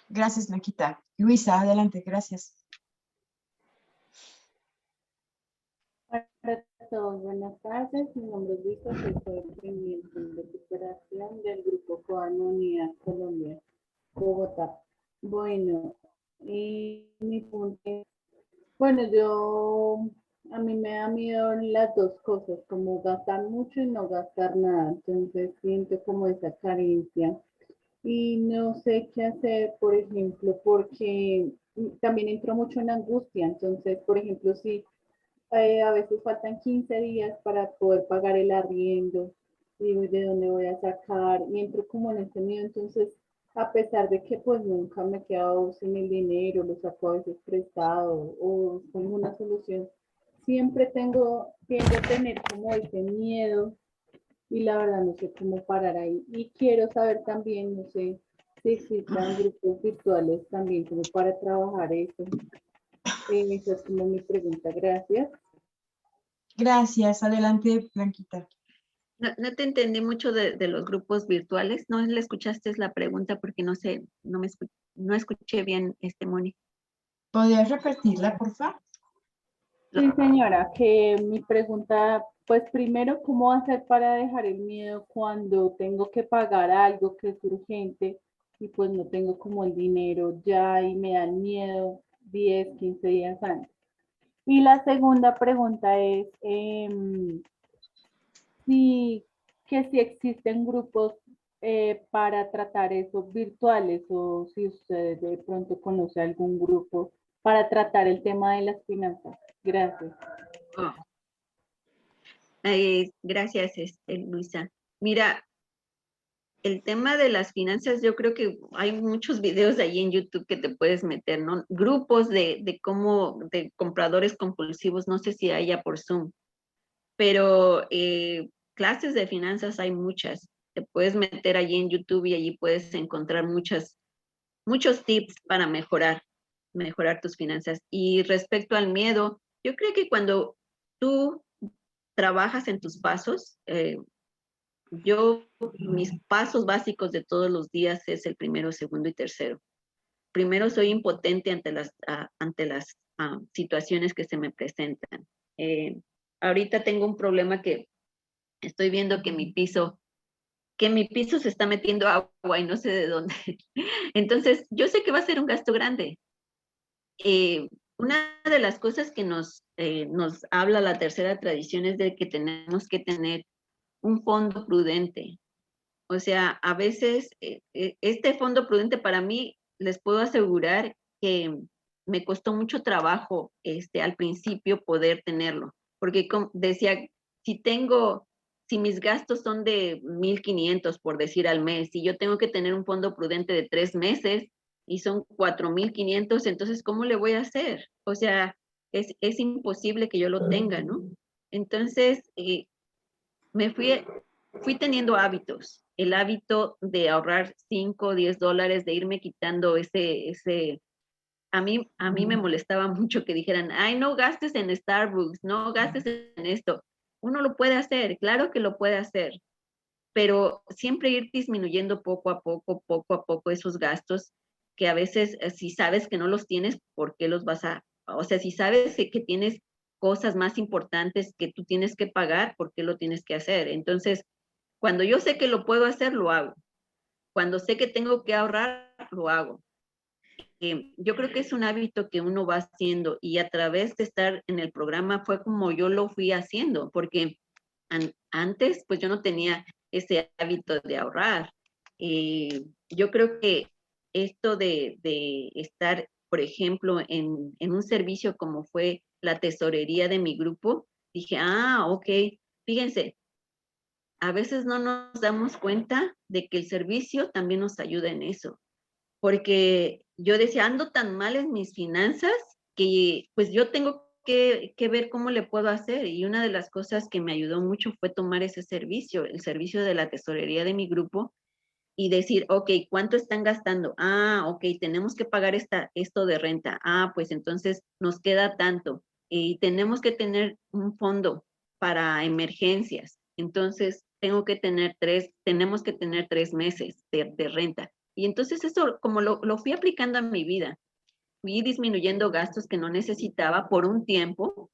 Gracias, Blanquita. Luisa, adelante, gracias. Para todos, buenas tardes. Mi nombre es Luisa, soy codependiente de recuperación del grupo Coarmonía Colombia, Bogotá. Bueno, y mi punto es, bueno, a mí me da miedo las dos cosas, como gastar mucho y no gastar nada. Entonces siento como esa carencia y no sé qué hacer, por ejemplo, porque también entro mucho en angustia. Entonces, por ejemplo, si a veces faltan 15 días para poder pagar el arriendo, digo, ¿de dónde voy a sacar? Y entro como en ese miedo. Entonces, a pesar de que pues nunca me he quedado sin el dinero, lo saco a veces prestado o con una solución, siempre tiendo a tener como ese miedo y la verdad no sé cómo parar ahí. Y quiero saber también, no sé si existan grupos virtuales también como para trabajar eso. Esa es como mi pregunta. Gracias. Gracias, adelante, Blanquita. No te entendí mucho de los grupos virtuales. No le escuchaste la pregunta porque no sé, no escuché bien, Moni. ¿Podrías repetirla, por favor? Sí, señora, que mi pregunta, pues primero, ¿cómo hacer para dejar el miedo cuando tengo que pagar algo que es urgente y pues no tengo como el dinero ya y me da el miedo 10, 15 días antes? Y la segunda pregunta es, si, si existen grupos para tratar esos virtuales o si usted de pronto conoce algún grupo para tratar el tema de las finanzas. Gracias. Oh. Gracias, Luisa. Mira, el tema de las finanzas, yo creo que hay muchos videos ahí en YouTube que te puedes meter, ¿no? Grupos de compradores compulsivos, no sé si haya por Zoom, pero clases de finanzas hay muchas. Te puedes meter allí en YouTube y allí puedes encontrar muchos tips para mejorar tus finanzas. Y respecto al miedo, yo creo que cuando tú trabajas en tus pasos, mis pasos básicos de todos los días es el primero, segundo y tercero. Primero, soy impotente ante las situaciones que se me presentan. Ahorita tengo un problema que estoy viendo que mi piso se está metiendo agua y no sé de dónde. Entonces, yo sé que va a ser un gasto grande. Una de las cosas que nos habla la tercera tradición es de que tenemos que tener un fondo prudente. O sea, a veces este fondo prudente para mí, les puedo asegurar que me costó mucho trabajo al principio poder tenerlo, porque como decía, si mis gastos son de 1,500 por decir al mes, y yo tengo que tener un fondo prudente de 3 meses y son 4,500, entonces ¿cómo le voy a hacer? O sea, es imposible que yo lo tenga, ¿no? Entonces, me fui teniendo hábitos, el hábito de ahorrar $5 o $10, de irme quitando ese a mí me molestaba mucho que dijeran, ay, no gastes en Starbucks, no gastes en esto. Uno lo puede hacer, claro que lo puede hacer, pero siempre ir disminuyendo poco a poco esos gastos que a veces si sabes que no los tienes, ¿por qué los vas a, o sea, si sabes que tienes cosas más importantes que tú tienes que pagar, ¿por qué lo tienes que hacer? Entonces, cuando yo sé que lo puedo hacer, lo hago. Cuando sé que tengo que ahorrar, lo hago. Yo creo que es un hábito que uno va haciendo y a través de estar en el programa fue como yo lo fui haciendo, porque antes pues yo no tenía ese hábito de ahorrar. Yo creo que esto de estar, por ejemplo, en un servicio como fue la tesorería de mi grupo, dije, ok, fíjense, a veces no nos damos cuenta de que el servicio también nos ayuda en eso, porque yo decía, ando tan mal en mis finanzas que pues yo tengo que ver cómo le puedo hacer. Y una de las cosas que me ayudó mucho fue tomar ese servicio, el servicio de la tesorería de mi grupo y decir, ok, ¿cuánto están gastando? Ok, tenemos que pagar esto de renta. Pues entonces nos queda tanto. Y tenemos que tener un fondo para emergencias. Entonces tenemos que tener 3 meses de renta. Y entonces eso, como lo fui aplicando a mi vida, fui disminuyendo gastos que no necesitaba por un tiempo,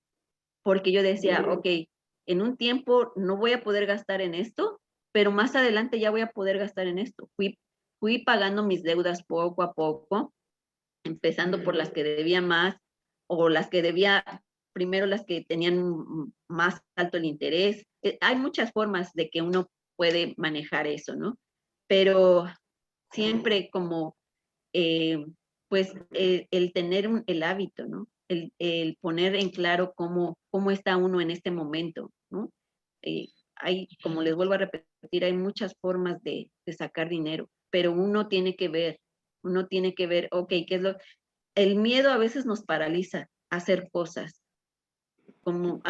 porque yo decía, ok, en un tiempo no voy a poder gastar en esto, pero más adelante ya voy a poder gastar en esto. Fui pagando mis deudas poco a poco, empezando por las que debía más o las que debía, primero las que tenían más alto el interés. Hay muchas formas de que uno puede manejar eso, ¿no? Pero siempre como pues el tener el hábito, ¿no? El poner en claro cómo está uno en este momento, ¿no? Como les vuelvo a repetir, hay muchas formas de sacar dinero, pero uno tiene que ver, ok, ¿qué es el miedo a veces nos paraliza a hacer cosas.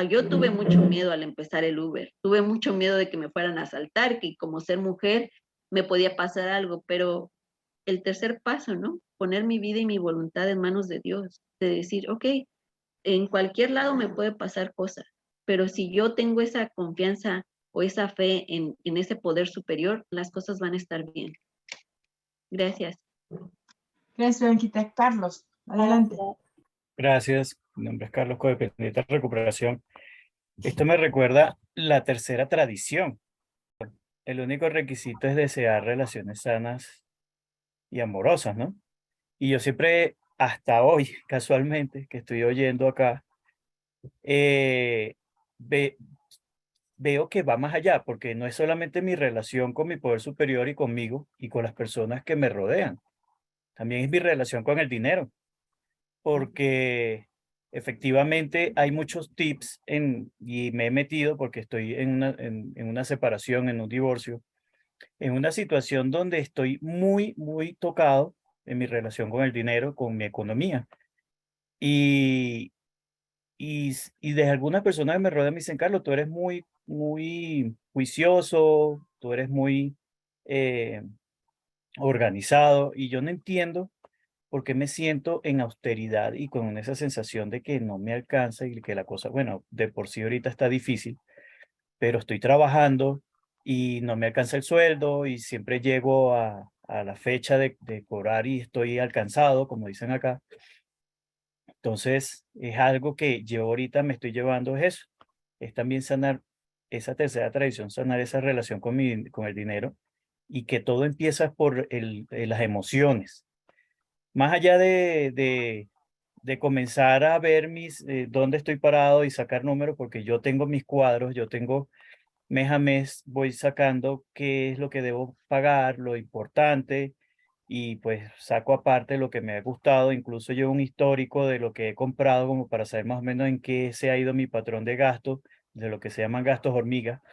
Yo tuve mucho miedo al empezar el Uber, tuve mucho miedo de que me fueran a asaltar, que como ser mujer me podía pasar algo, pero el tercer paso, ¿no? Poner mi vida y mi voluntad en manos de Dios, de decir, ok, en cualquier lado me puede pasar cosas, pero si yo tengo esa confianza o esa fe en ese poder superior, las cosas van a estar bien. Gracias. Gracias, Blanquita. Carlos, adelante. Gracias. Mi nombre es Carlos, codependiente de recuperación. Esto me recuerda la tercera tradición. El único requisito es desear relaciones sanas y amorosas, ¿no? Y yo siempre, hasta hoy, casualmente, que estoy oyendo acá, eh, ve- veo que va más allá, porque no es solamente mi relación con mi poder superior y conmigo y con las personas que me rodean, también es mi relación con el dinero, porque efectivamente hay muchos tips y me he metido porque estoy en una separación, en un divorcio, en una situación donde estoy muy, muy tocado en mi relación con el dinero, con mi economía. Y, y de algunas personas que me rodean me dicen, Carlos, tú eres muy, muy juicioso, tú eres muy eh, organizado, y yo no entiendo por qué me siento en austeridad y con esa sensación de que no me alcanza y que la cosa, bueno, de por sí ahorita está difícil, pero estoy trabajando y no me alcanza el sueldo y siempre llego a la fecha de cobrar y estoy alcanzado, como dicen acá. Entonces, es algo que yo ahorita me estoy llevando, es eso, es también sanar esa tercera tradición, sanar esa relación con el dinero y que todo empieza por las emociones. Más allá de comenzar a ver dónde estoy parado y sacar números, porque yo tengo mis cuadros, yo tengo mes a mes, voy sacando qué es lo que debo pagar, lo importante, y pues saco aparte lo que me ha gustado, incluso llevo un histórico de lo que he comprado como para saber más o menos en qué se ha ido mi patrón de gasto, de lo que se llaman gastos hormiga,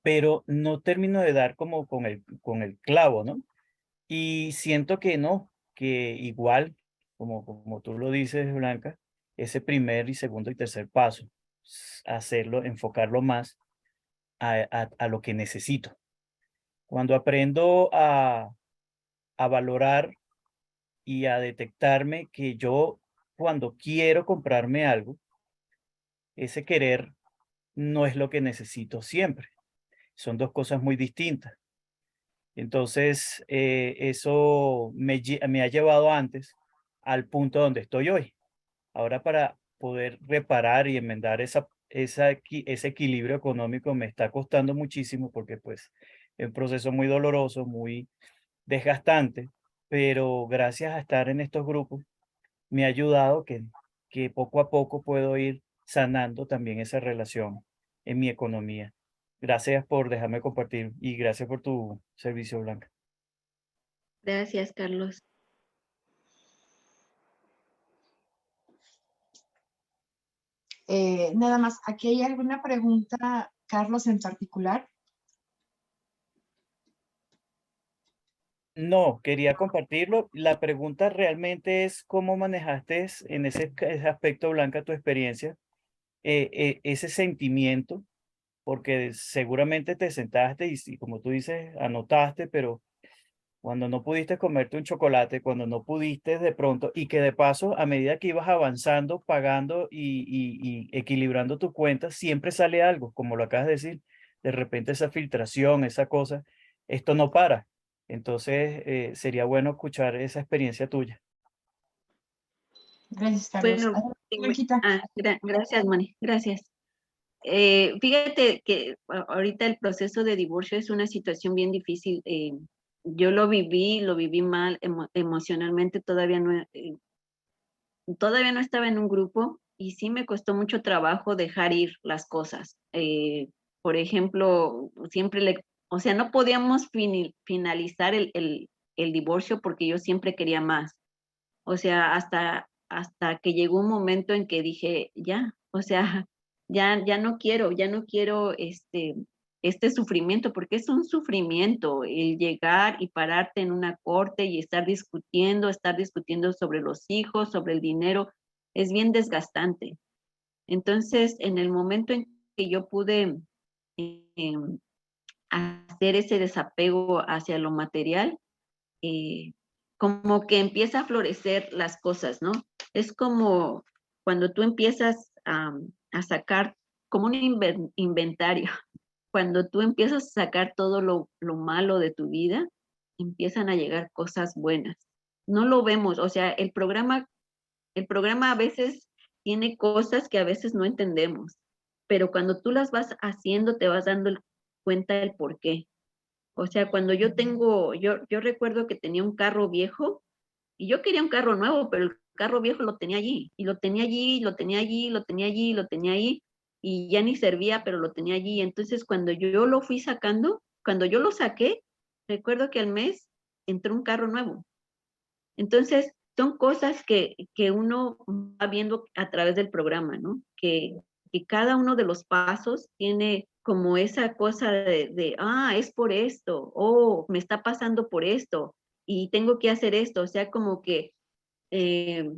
pero no termino de dar como con el clavo, ¿no? Y siento que no, que igual, como tú lo dices, Blanca, ese primer y segundo y tercer paso, hacerlo, enfocarlo más a lo que necesito. Cuando aprendo a valorar y a detectarme que yo cuando quiero comprarme algo, ese querer no es lo que necesito siempre. Son dos cosas muy distintas. Entonces, eso me ha llevado antes al punto donde estoy hoy. Ahora para poder reparar y enmendar ese equilibrio económico me está costando muchísimo porque pues es un proceso muy doloroso, muy desgastante, pero gracias a estar en estos grupos me ha ayudado que poco a poco puedo ir sanando también esa relación en mi economía. Gracias por dejarme compartir y gracias por tu servicio, Blanca. Gracias, Carlos. Nada más, ¿aquí hay alguna pregunta, Carlos, en particular? No, quería compartirlo. La pregunta realmente es cómo manejaste en ese aspecto, Blanca, tu experiencia, ese sentimiento, porque seguramente te sentaste y como tú dices, anotaste, pero cuando no pudiste comerte un chocolate, cuando no pudiste de pronto, y que de paso, a medida que ibas avanzando, pagando y equilibrando tus cuentas, siempre sale algo, como lo acabas de decir, de repente esa filtración, esa cosa, esto no para. Entonces, sería bueno escuchar esa experiencia tuya. Gracias, Carlos. Bueno, Adelante, Blanquita. gracias, Moni, gracias. Fíjate que ahorita el proceso de divorcio es una situación bien difícil. Yo lo viví mal emocionalmente, todavía no estaba en un grupo y sí me costó mucho trabajo dejar ir las cosas. Por ejemplo, o sea, no podíamos finalizar el divorcio porque yo siempre quería más. O sea, hasta que llegó un momento en que dije, ya, o sea, ya no quiero este sufrimiento, porque es un sufrimiento el llegar y pararte en una corte y estar discutiendo sobre los hijos, sobre el dinero, es bien desgastante. Entonces, en el momento en que yo pude em, hacer ese desapego hacia lo material, eh, como que empieza a florecer las cosas, ¿no? Es como cuando tú empiezas a sacar como un inventario, cuando tú empiezas a sacar todo lo malo de tu vida, empiezan a llegar cosas buenas. No lo vemos, o sea, el programa a veces tiene cosas que a veces no entendemos, pero cuando tú las vas haciendo te vas dando cuenta del por qué. O sea, cuando yo recuerdo que tenía un carro viejo y yo quería un carro nuevo, pero el carro viejo lo tenía allí, y lo tenía allí, lo tenía allí, lo tenía allí, lo tenía ahí, y ya ni servía, pero lo tenía allí. Entonces, cuando yo lo fui sacando, cuando yo lo saqué, recuerdo que al mes entró un carro nuevo. Entonces, son cosas que uno va viendo a través del programa, ¿no? Que cada uno de los pasos tiene como esa cosa es por esto, me está pasando por esto, y tengo que hacer esto, o sea, como que eh,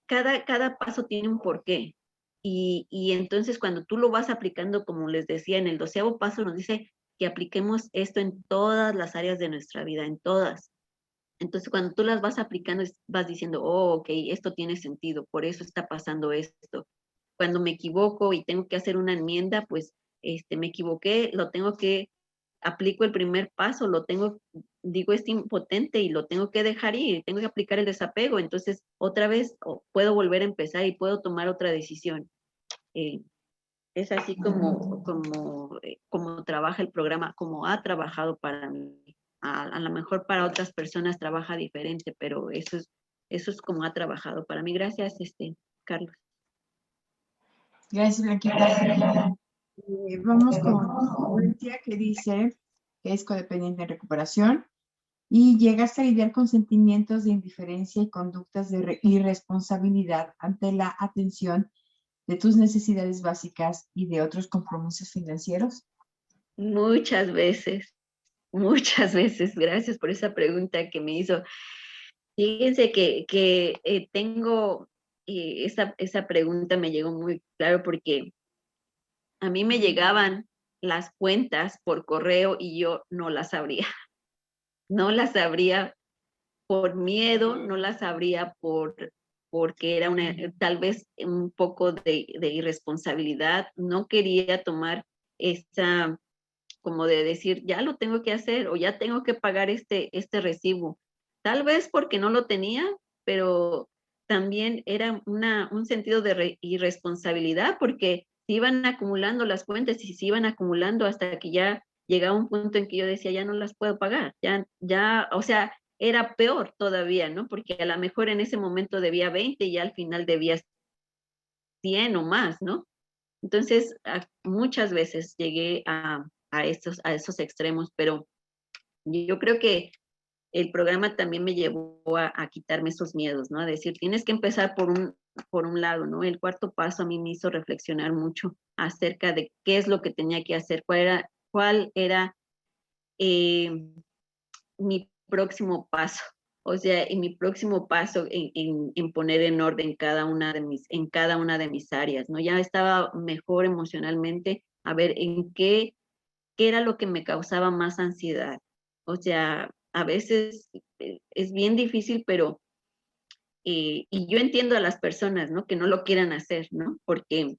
cada paso tiene un porqué. Y entonces cuando tú lo vas aplicando, como les decía, en el 12º paso nos dice que apliquemos esto en todas las áreas de nuestra vida, en todas. Entonces, cuando tú las vas aplicando, vas diciendo, oh, ok, esto tiene sentido, por eso está pasando esto. Cuando me equivoco y tengo que hacer una enmienda, pues me equivoqué, aplico el primer paso, digo, es impotente y lo tengo que dejar ir, tengo que aplicar el desapego. Entonces, otra vez puedo volver a empezar y puedo tomar otra decisión. Es así como trabaja el programa, como ha trabajado para mí. A lo mejor para otras personas trabaja diferente, pero eso es como ha trabajado para mí. Gracias, Carlos. Gracias, Blanquita. Vamos con Cintia, que dice que es codependiente en recuperación y llegaste a lidiar con sentimientos de indiferencia y conductas de irresponsabilidad ante la atención de tus necesidades básicas y de otros compromisos financieros. Muchas veces. Gracias por esa pregunta que me hizo. Fíjense que tengo, esa pregunta me llegó muy claro porque a mí me llegaban las cuentas por correo y yo no las abría. No las abría por miedo, no las abría porque era tal vez un poco de irresponsabilidad. No quería tomar esa, como de decir, ya lo tengo que hacer o ya tengo que pagar este recibo. Tal vez porque no lo tenía, pero también era un sentido de irresponsabilidad porque se iban acumulando las cuentas y se iban acumulando hasta que ya llegaba un punto en que yo decía, ya no las puedo pagar, o sea, era peor todavía, ¿no? Porque a lo mejor en ese momento debía 20 y ya al final debía 100 o más, ¿no? Entonces, muchas veces llegué a esos extremos, pero yo creo que el programa también me llevó a quitarme esos miedos, ¿no? A decir, tienes que empezar por un lado, ¿no? El cuarto paso a mí me hizo reflexionar mucho acerca de qué es lo que tenía que hacer, cuál era mi próximo paso. O sea, y mi próximo paso en poner en orden en cada una de mis áreas, ¿no? Ya estaba mejor emocionalmente a ver en qué era lo que me causaba más ansiedad. O sea, a veces es bien difícil, pero, y yo entiendo a las personas, ¿no? Que no lo quieran hacer, ¿no? Porque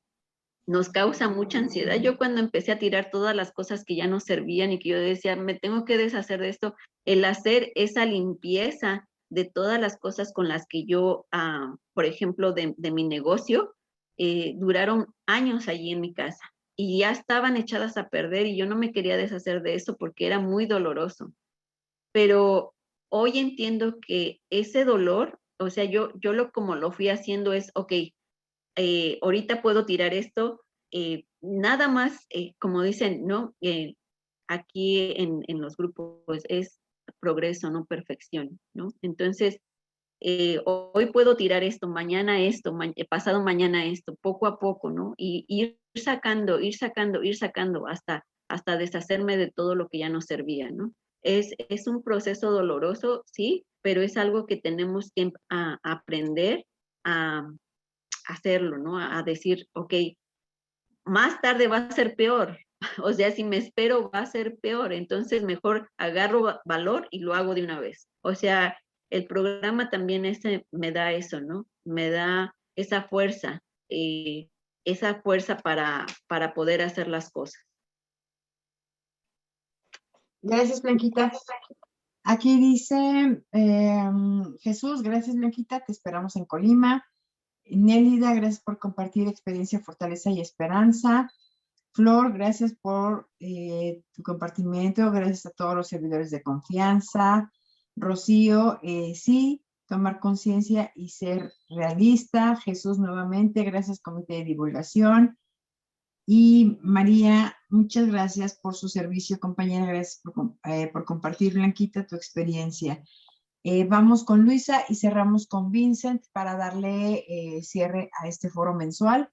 nos causa mucha ansiedad. Yo cuando empecé a tirar todas las cosas que ya no servían y que yo decía, me tengo que deshacer de esto, el hacer esa limpieza de todas las cosas con las que yo, por ejemplo, de mi negocio, duraron años allí en mi casa y ya estaban echadas a perder y yo no me quería deshacer de eso porque era muy doloroso. Pero hoy entiendo que ese dolor, o sea, como lo fui haciendo es, ok, ahorita puedo tirar esto, nada más, como dicen, ¿no? Aquí en los grupos es progreso, no perfección, ¿no? Entonces, hoy puedo tirar esto, mañana esto, pasado mañana esto, poco a poco, ¿no? Y ir sacando hasta deshacerme de todo lo que ya no servía, ¿no? Es un proceso doloroso, sí, pero es algo que tenemos que aprender a hacerlo, ¿no? A decir, ok, más tarde va a ser peor. O sea, si me espero va a ser peor. Entonces mejor agarro valor y lo hago de una vez. O sea, el programa también me da eso, ¿no? Me da esa fuerza para poder hacer las cosas. Gracias, Blanquita. Aquí dice Jesús, gracias, Blanquita, te esperamos en Colima. Nélida, gracias por compartir experiencia, fortaleza y esperanza. Flor, gracias por tu compartimiento, gracias a todos los servidores de confianza. Rocío, sí, tomar conciencia y ser realista. Jesús, nuevamente, gracias, Comité de Divulgación. Y María, muchas gracias por su servicio, compañera, gracias por compartir, Blanquita, tu experiencia. Vamos con Luisa y cerramos con Vincent para darle cierre a este foro mensual.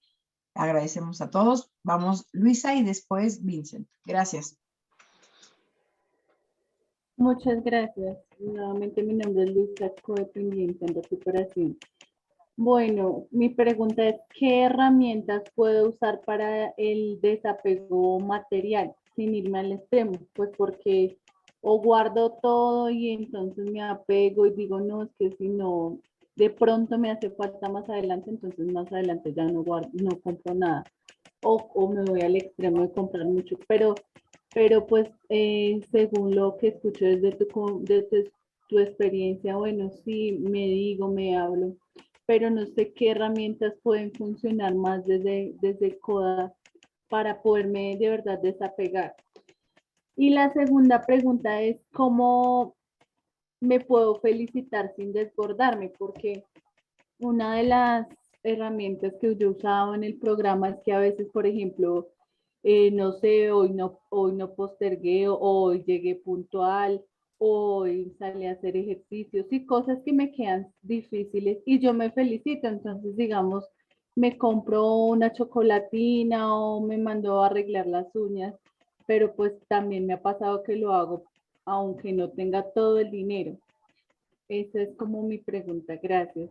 Agradecemos a todos. Vamos Luisa y después Vincent. Gracias. Muchas gracias. Nuevamente mi nombre es Luisa, codependiente en recuperación. Bueno, mi pregunta es, ¿qué herramientas puedo usar para el desapego material sin irme al extremo? Pues porque o guardo todo y entonces me apego y digo, no, es que si no, de pronto me hace falta más adelante, entonces más adelante ya no guardo, no compro nada. O me voy al extremo de comprar mucho, pero pues según lo que escucho desde tu experiencia, bueno, sí, me hablo, pero no sé qué herramientas pueden funcionar más desde CODA para poderme de verdad desapegar. Y la segunda pregunta es, ¿cómo me puedo felicitar sin desbordarme? Porque una de las herramientas que yo usaba en el programa es que a veces, por ejemplo, no sé, hoy no postergué, hoy llegué puntual, hoy salí a hacer ejercicios y cosas que me quedan difíciles y yo me felicito. Entonces, digamos, me compro una chocolatina o me mando a arreglar las uñas, pero pues también me ha pasado que lo hago aunque no tenga todo el dinero. Esa es como mi pregunta. Gracias.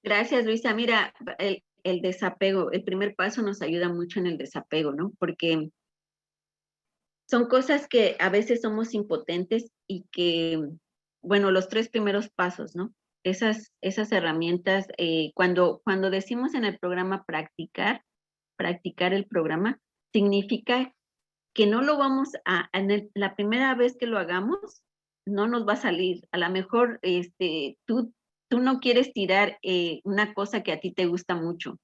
Gracias, Luisa. Mira, el desapego, el primer paso nos ayuda mucho en el desapego, ¿no? Porque son cosas que a veces somos impotentes y que bueno, los 3 primeros pasos, ¿no? Esas herramientas, cuando decimos en el programa practicar el programa, significa que no lo vamos la primera vez que lo hagamos, no nos va a salir. A lo mejor tú no quieres tirar una cosa que a ti te gusta mucho,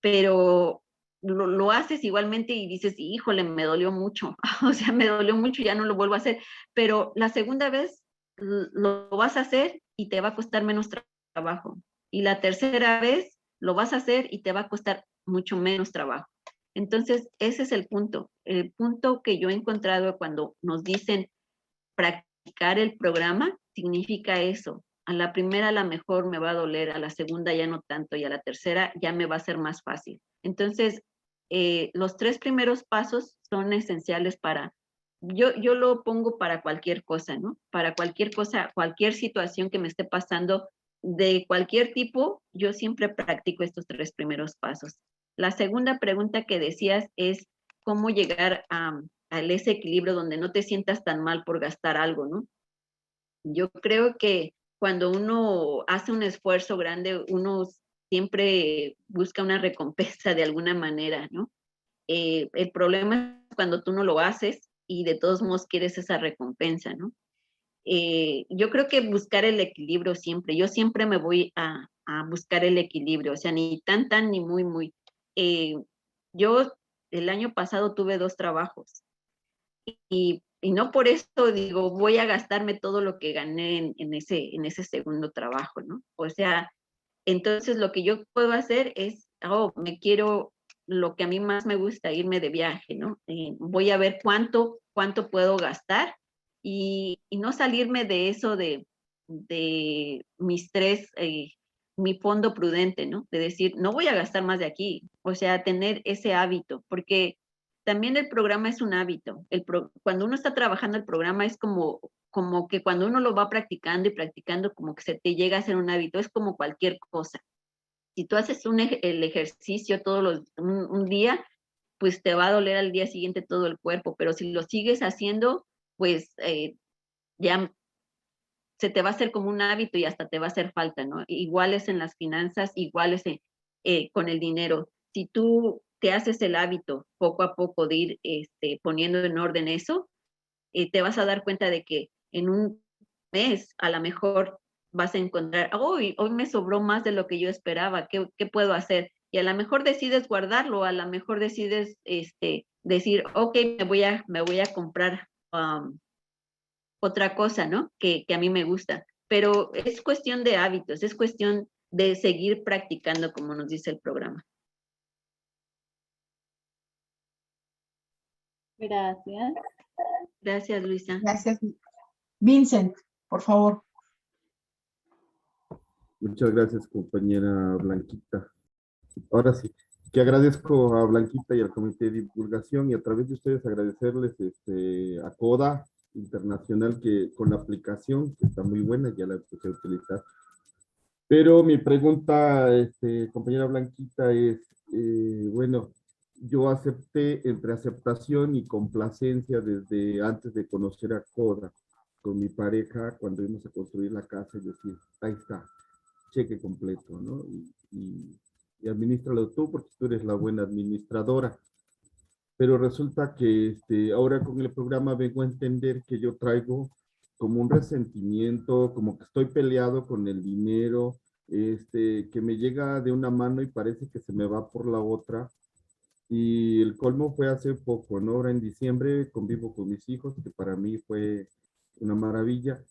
pero lo haces igualmente y dices, híjole, me dolió mucho, o sea, me dolió mucho, ya no lo vuelvo a hacer, pero la segunda vez lo vas a hacer y te va a costar menos trabajo, y la tercera vez lo vas a hacer y te va a costar mucho menos trabajo. Entonces, ese es el punto que yo he encontrado cuando nos dicen practicar el programa, significa eso. A la primera a lo mejor me va a doler, a la segunda ya no tanto, y a la tercera ya me va a ser más fácil. Entonces, los 3 primeros pasos son esenciales yo lo pongo para cualquier cosa, ¿no? Para cualquier cosa, cualquier situación que me esté pasando de cualquier tipo, yo siempre practico estos 3 primeros pasos. La segunda pregunta que decías es cómo llegar a ese equilibrio donde no te sientas tan mal por gastar algo, ¿no? Yo creo que cuando uno hace un esfuerzo grande, uno siempre busca una recompensa de alguna manera, ¿no? El problema es cuando tú no lo haces y de todos modos quieres esa recompensa, ¿no? Yo creo que buscar el equilibrio siempre, yo siempre me voy a buscar el equilibrio, o sea, ni tan, ni muy, muy. Yo el año pasado tuve 2 trabajos y no por eso digo, voy a gastarme todo lo que gané en ese segundo trabajo, ¿no? O sea, entonces lo que yo puedo hacer es, me quiero, lo que a mí más me gusta, irme de viaje, ¿no? Voy a ver cuánto puedo gastar y no salirme de eso de mis 3, mi fondo prudente, ¿no? De decir, no voy a gastar más de aquí, o sea, tener ese hábito, porque también el programa es un hábito. Cuando uno está trabajando el programa es como que cuando uno lo va practicando y practicando, como que se te llega a hacer un hábito, es como cualquier cosa. Si tú haces el ejercicio un día, pues te va a doler al día siguiente todo el cuerpo, pero si lo sigues haciendo, pues ya se te va a hacer como un hábito y hasta te va a hacer falta, ¿no? Igual es en las finanzas, igual es con el dinero. Si tú te haces el hábito poco a poco de ir poniendo en orden eso, te vas a dar cuenta de que en un mes a lo mejor vas a encontrar, hoy me sobró más de lo que yo esperaba, ¿qué puedo hacer? Y a lo mejor decides guardarlo, a lo mejor decides decir, ok, me voy a comprar otra cosa, ¿no? Que a mí me gusta. Pero es cuestión de hábitos, es cuestión de seguir practicando como nos dice el programa. Gracias. Gracias, Luisa. Gracias. Vincent, por favor. Muchas gracias, compañera Blanquita. Ahora sí, que agradezco a Blanquita y al Comité de Divulgación y a través de ustedes agradecerles a CODA Internacional que con la aplicación, que está muy buena, ya la empecé a utilizar. Pero mi pregunta, compañera Blanquita, es, bueno, yo acepté entre aceptación y complacencia desde antes de conocer a CODA con mi pareja cuando íbamos a construir la casa y decir, ahí está, cheque completo, ¿no? Y administralo tú porque tú eres la buena administradora. Pero resulta que ahora con el programa vengo a entender que yo traigo como un resentimiento, como que estoy peleado con el dinero, que me llega de una mano y parece que se me va por la otra. Y el colmo fue hace poco, ¿no? Ahora en diciembre convivo con mis hijos, que para mí fue una maravilla.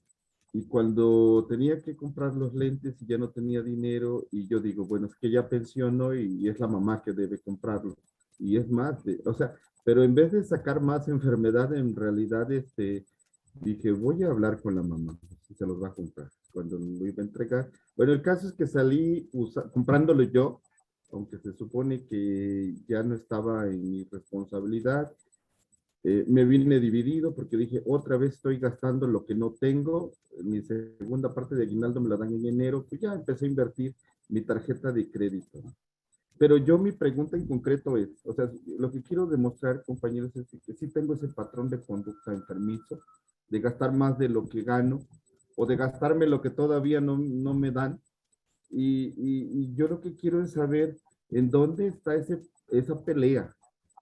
Y cuando tenía que comprar los lentes y ya no tenía dinero, y yo digo, bueno, es que ya pensiono y es la mamá que debe comprarlo. Y es más, o sea, pero en vez de sacar más enfermedad, en realidad dije, voy a hablar con la mamá, si se los va a comprar, cuando lo iba a entregar. Bueno, el caso es que salí comprándolo yo, aunque se supone que ya no estaba en mi responsabilidad. Me vine dividido porque dije, otra vez estoy gastando lo que no tengo. Mi segunda parte de aguinaldo me la dan en enero, pues ya empecé a invertir mi tarjeta de crédito. Pero yo mi pregunta en concreto es, o sea, lo que quiero demostrar, compañeros, es que sí tengo ese patrón de conducta enfermizo, de gastar más de lo que gano, o de gastarme lo que todavía no me dan. Y yo lo que quiero es saber en dónde está esa pelea,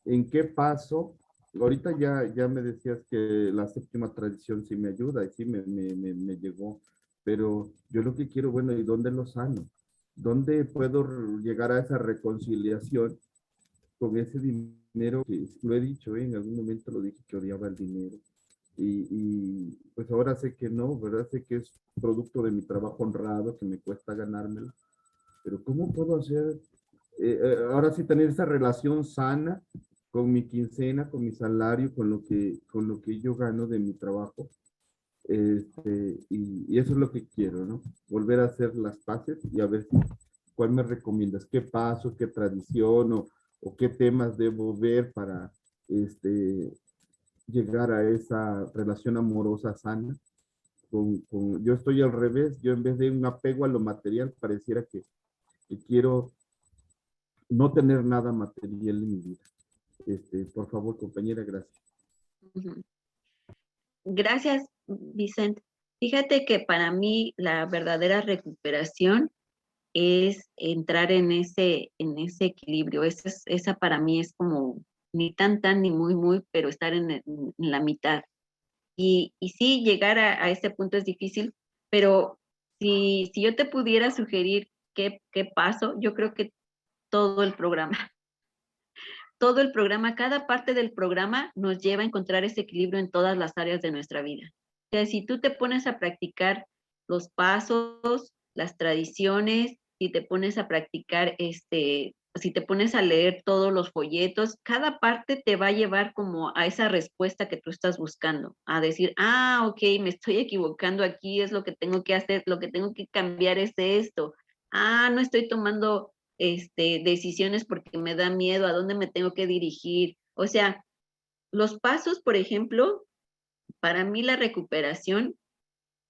en qué paso. Ahorita ya me decías que la séptima tradición sí me ayuda y sí me llegó, pero yo lo que quiero, bueno, ¿y dónde lo sano? ¿Dónde puedo llegar a esa reconciliación con ese dinero? Que lo he dicho, en algún momento lo dije que odiaba el dinero. Y pues ahora sé que no, ¿verdad? Sé que es producto de mi trabajo honrado, que me cuesta ganármelo, pero ¿cómo puedo hacer, ahora sí tener esa relación sana con mi quincena, con mi salario, con lo que yo gano de mi trabajo? Y eso es lo que quiero, ¿no? Volver a hacer las paces y a ver cuál me recomiendas, qué paso, qué tradición o qué temas debo ver para llegar a esa relación amorosa sana. Yo estoy al revés, yo en vez de un apego a lo material, pareciera que quiero no tener nada material en mi vida. Por favor, compañera, gracias. Ujú. Gracias, Vicente. Fíjate que para mí la verdadera recuperación es entrar en ese equilibrio. Esa para mí es como ni tan ni muy muy, pero estar en la mitad. Y sí, llegar a ese punto es difícil, pero si yo te pudiera sugerir qué paso, yo creo que todo el programa, todo el programa, cada parte del programa nos lleva a encontrar ese equilibrio en todas las áreas de nuestra vida. O sea, si tú te pones a practicar los pasos, las tradiciones, si te pones a practicar, si te pones a leer todos los folletos, cada parte te va a llevar como a esa respuesta que tú estás buscando, a decir, ah, ok, me estoy equivocando aquí, es lo que tengo que hacer, lo que tengo que cambiar es esto. Ah, no estoy tomando decisiones porque me da miedo, a dónde me tengo que dirigir. O sea, los pasos, por ejemplo, para mí la recuperación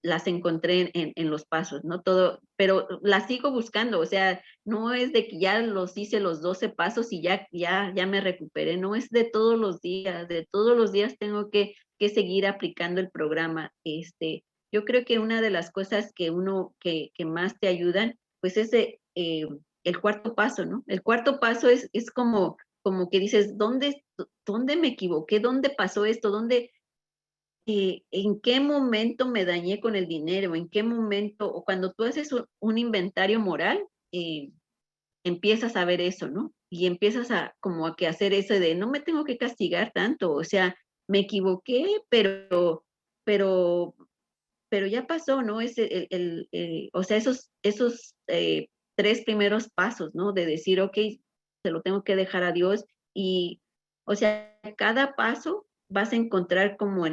las encontré en los pasos, ¿no? Todo, pero las sigo buscando, o sea, no es de que ya los hice los 12 pasos y ya me recuperé, no es de todos los días tengo que seguir aplicando el programa. Yo creo que una de las cosas que más te ayudan, pues es el cuarto paso, ¿no? El cuarto paso es como que dices, ¿dónde me equivoqué? ¿Dónde pasó esto? ¿En qué momento me dañé con el dinero? ¿En qué momento? O cuando tú haces un inventario moral, empiezas a ver eso, ¿no? Y empiezas como a que hacer eso de no me tengo que castigar tanto, o sea, me equivoqué, pero, pero ya pasó, ¿no? O sea, esos 3 primeros pasos, ¿no? De decir, ok, se lo tengo que dejar a Dios y, o sea, cada paso vas a encontrar como y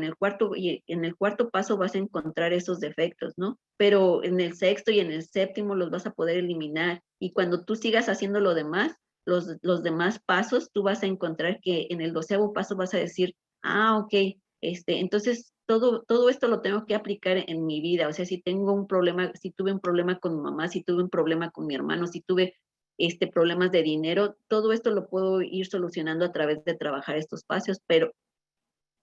en el cuarto paso vas a encontrar esos defectos, ¿no? Pero en el sexto y en el séptimo los vas a poder eliminar y cuando tú sigas haciendo lo demás, los demás pasos, tú vas a encontrar que en el 12º paso vas a decir, ah, ok, entonces todo esto lo tengo que aplicar en mi vida, o sea, si tengo un problema, si tuve un problema con mi mamá, si tuve un problema con mi hermano, si tuve problemas de dinero, todo esto lo puedo ir solucionando a través de trabajar estos pasos, pero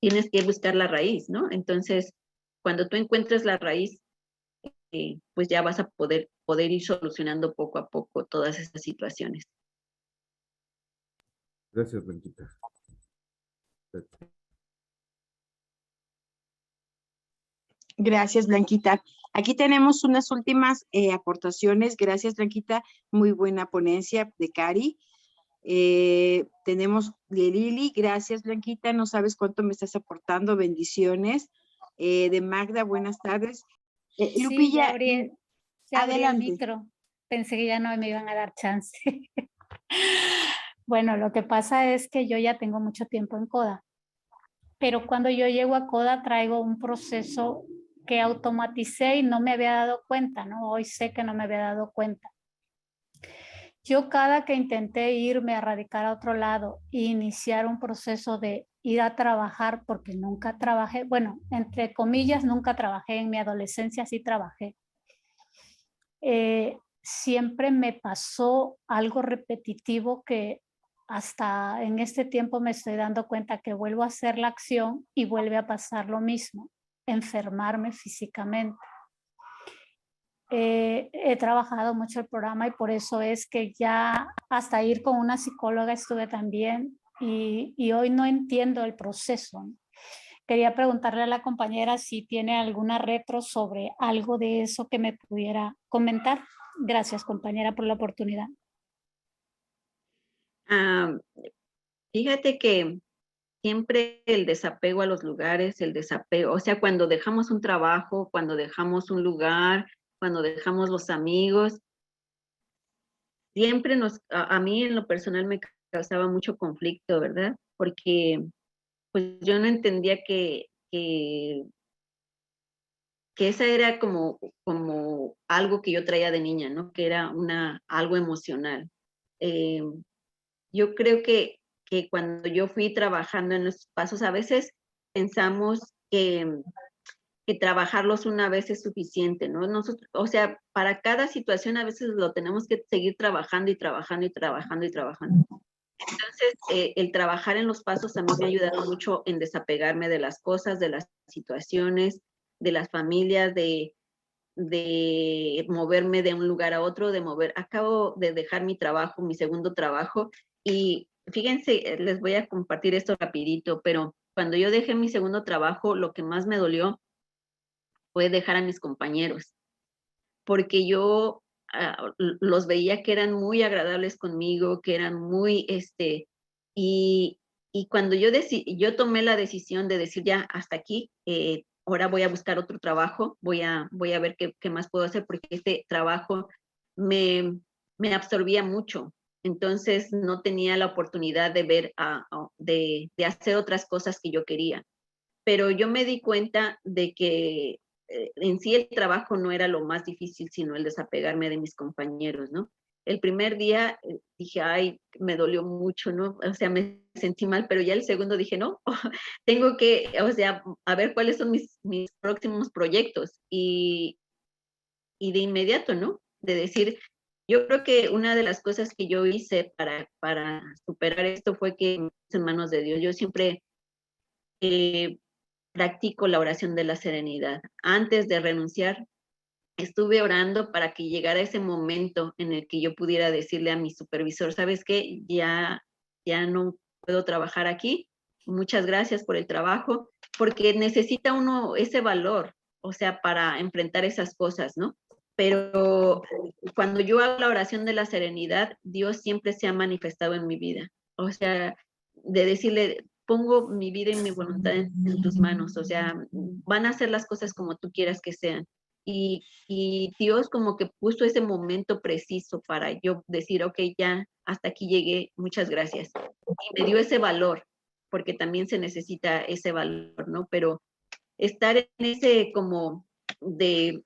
tienes que buscar la raíz, ¿no? Entonces, cuando tú encuentres la raíz, pues ya vas a poder ir solucionando poco a poco todas estas situaciones. Gracias, Blanquita. Gracias, Blanquita. Aquí tenemos unas últimas aportaciones. Gracias, Blanquita. Muy buena ponencia de Cari. Tenemos de Lili. Gracias, Blanquita. No sabes cuánto me estás aportando. Bendiciones. De Magda, buenas tardes. Sí, Lupilla, ya abrí el adelante. micro. Pensé que ya no me iban a dar chance. Bueno, lo que pasa es que yo ya tengo mucho tiempo en CODA, pero cuando yo llego a CODA traigo un proceso que automaticé y no me había dado cuenta, ¿no? Hoy sé que no me había dado cuenta. Yo cada que intenté irme a radicar a otro lado e iniciar un proceso de ir a trabajar, porque nunca trabajé, bueno, entre comillas, nunca trabajé, en mi adolescencia sí trabajé. Siempre me pasó algo repetitivo que hasta en este tiempo me estoy dando cuenta que vuelvo a hacer la acción y vuelve a pasar lo mismo, enfermarme físicamente. he trabajado mucho el programa y por eso es que ya hasta ir con una psicóloga estuve también y hoy no entiendo el proceso. Quería preguntarle a la compañera si tiene alguna retro sobre algo de eso que me pudiera comentar. Gracias, compañera, por la oportunidad. Fíjate que siempre el desapego a los lugares, el desapego, o sea, cuando dejamos un trabajo, cuando dejamos un lugar, cuando dejamos los amigos, siempre a mí en lo personal me causaba mucho conflicto, ¿verdad? Porque pues yo no entendía que esa era como algo que yo traía de niña, ¿no? Que era algo emocional. Yo creo que cuando yo fui trabajando en los pasos, a veces pensamos que trabajarlos una vez es suficiente, ¿no? Nosotros, o sea, para cada situación a veces lo tenemos que seguir trabajando y trabajando y trabajando y trabajando. Entonces, el trabajar en los pasos a mí me ha ayudado mucho en desapegarme de las cosas, de las situaciones, de las familias, de moverme de un lugar a otro, acabo de dejar mi trabajo, mi segundo trabajo, y fíjense, les voy a compartir esto rapidito, pero cuando yo dejé mi segundo trabajo, lo que más me dolió fue dejar a mis compañeros, porque yo los veía que eran muy agradables conmigo, que eran muy, y cuando yo tomé la decisión de decir ya hasta aquí, ahora voy a buscar otro trabajo, voy a ver qué más puedo hacer, porque este trabajo me absorbía mucho. Entonces no tenía la oportunidad de ver, de hacer otras cosas que yo quería. Pero yo me di cuenta de que en sí el trabajo no era lo más difícil, sino el desapegarme de mis compañeros, ¿no? El primer día dije, ay, me dolió mucho, ¿no? O sea, me sentí mal, pero ya el segundo dije, no, tengo que, o sea, a ver cuáles son mis próximos proyectos. Y de inmediato, ¿no? De decir, yo creo que una de las cosas que yo hice para superar esto fue que me puse en manos de Dios. Yo siempre practico la oración de la serenidad. Antes de renunciar, estuve orando para que llegara ese momento en el que yo pudiera decirle a mi supervisor, ¿sabes qué? Ya no puedo trabajar aquí. Muchas gracias por el trabajo, porque necesita uno ese valor, o sea, para enfrentar esas cosas, ¿no? Pero cuando yo hago la oración de la serenidad, Dios siempre se ha manifestado en mi vida. O sea, de decirle, pongo mi vida y mi voluntad en tus manos, o sea, van a ser las cosas como tú quieras que sean. Y Dios como que puso ese momento preciso para yo decir, ok, ya hasta aquí llegué, muchas gracias. Y me dio ese valor, porque también se necesita ese valor, ¿no? Pero estar en ese como de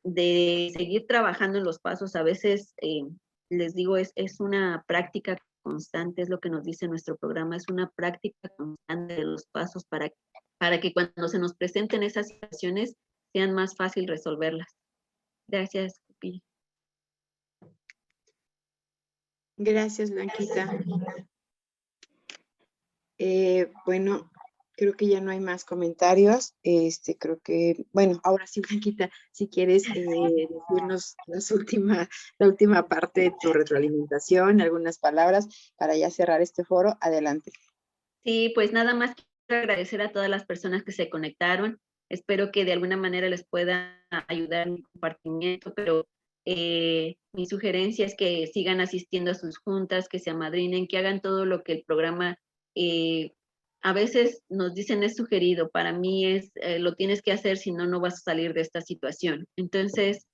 seguir trabajando en los pasos, a veces, les digo, es una práctica constante, es lo que nos dice nuestro programa, es una práctica constante de los pasos para que cuando se nos presenten esas situaciones sean más fácil resolverlas. Gracias, Cupi. Gracias, Blanquita. Bueno, creo que ya no hay más comentarios. Creo que, bueno, ahora sí, Blanquita, si quieres decirnos la última parte de tu retroalimentación, algunas palabras para ya cerrar este foro, adelante. Sí, pues nada más quiero agradecer a todas las personas que se conectaron. Espero que de alguna manera les pueda ayudar en mi compartimiento, pero mi sugerencia es que sigan asistiendo a sus juntas, que se amadrinen, que hagan todo lo que el programa a veces nos dicen es sugerido. Para mí es, lo tienes que hacer, si no, no vas a salir de esta situación. Entonces,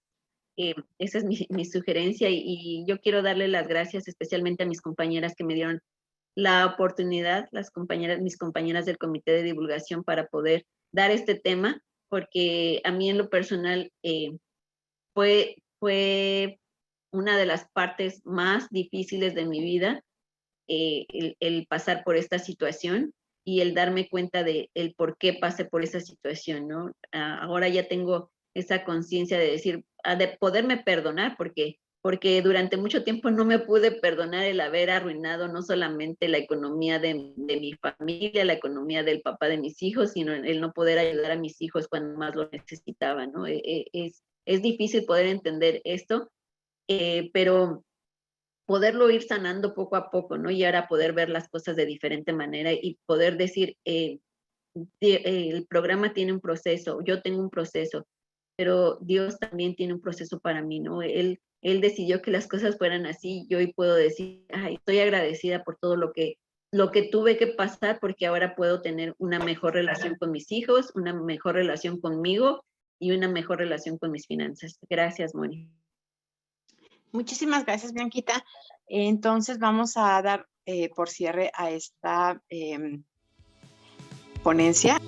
esa es mi sugerencia y yo quiero darle las gracias especialmente a mis compañeras que me dieron la oportunidad, mis compañeras del comité de divulgación, para poder dar este tema, porque a mí en lo personal fue una de las partes más difíciles de mi vida, el pasar por esta situación y el darme cuenta de el por qué pasé por esa situación, ¿no? Ahora ya tengo esa conciencia de decir, de poderme perdonar, porque durante mucho tiempo no me pude perdonar el haber arruinado no solamente la economía de mi familia, la economía del papá de mis hijos, sino el no poder ayudar a mis hijos cuando más lo necesitaban, ¿no? es difícil poder entender esto, pero poderlo ir sanando poco a poco, ¿no? Y ahora poder ver las cosas de diferente manera y poder decir, el programa tiene un proceso, yo tengo un proceso, pero Dios también tiene un proceso para mí, ¿no? Él decidió que las cosas fueran así. Yo hoy puedo decir, ay, estoy agradecida por todo lo que tuve que pasar, porque ahora puedo tener una mejor relación con mis hijos, una mejor relación conmigo y una mejor relación con mis finanzas. Gracias, Moni. Muchísimas gracias, Blanquita. Entonces vamos a dar por cierre a esta ponencia.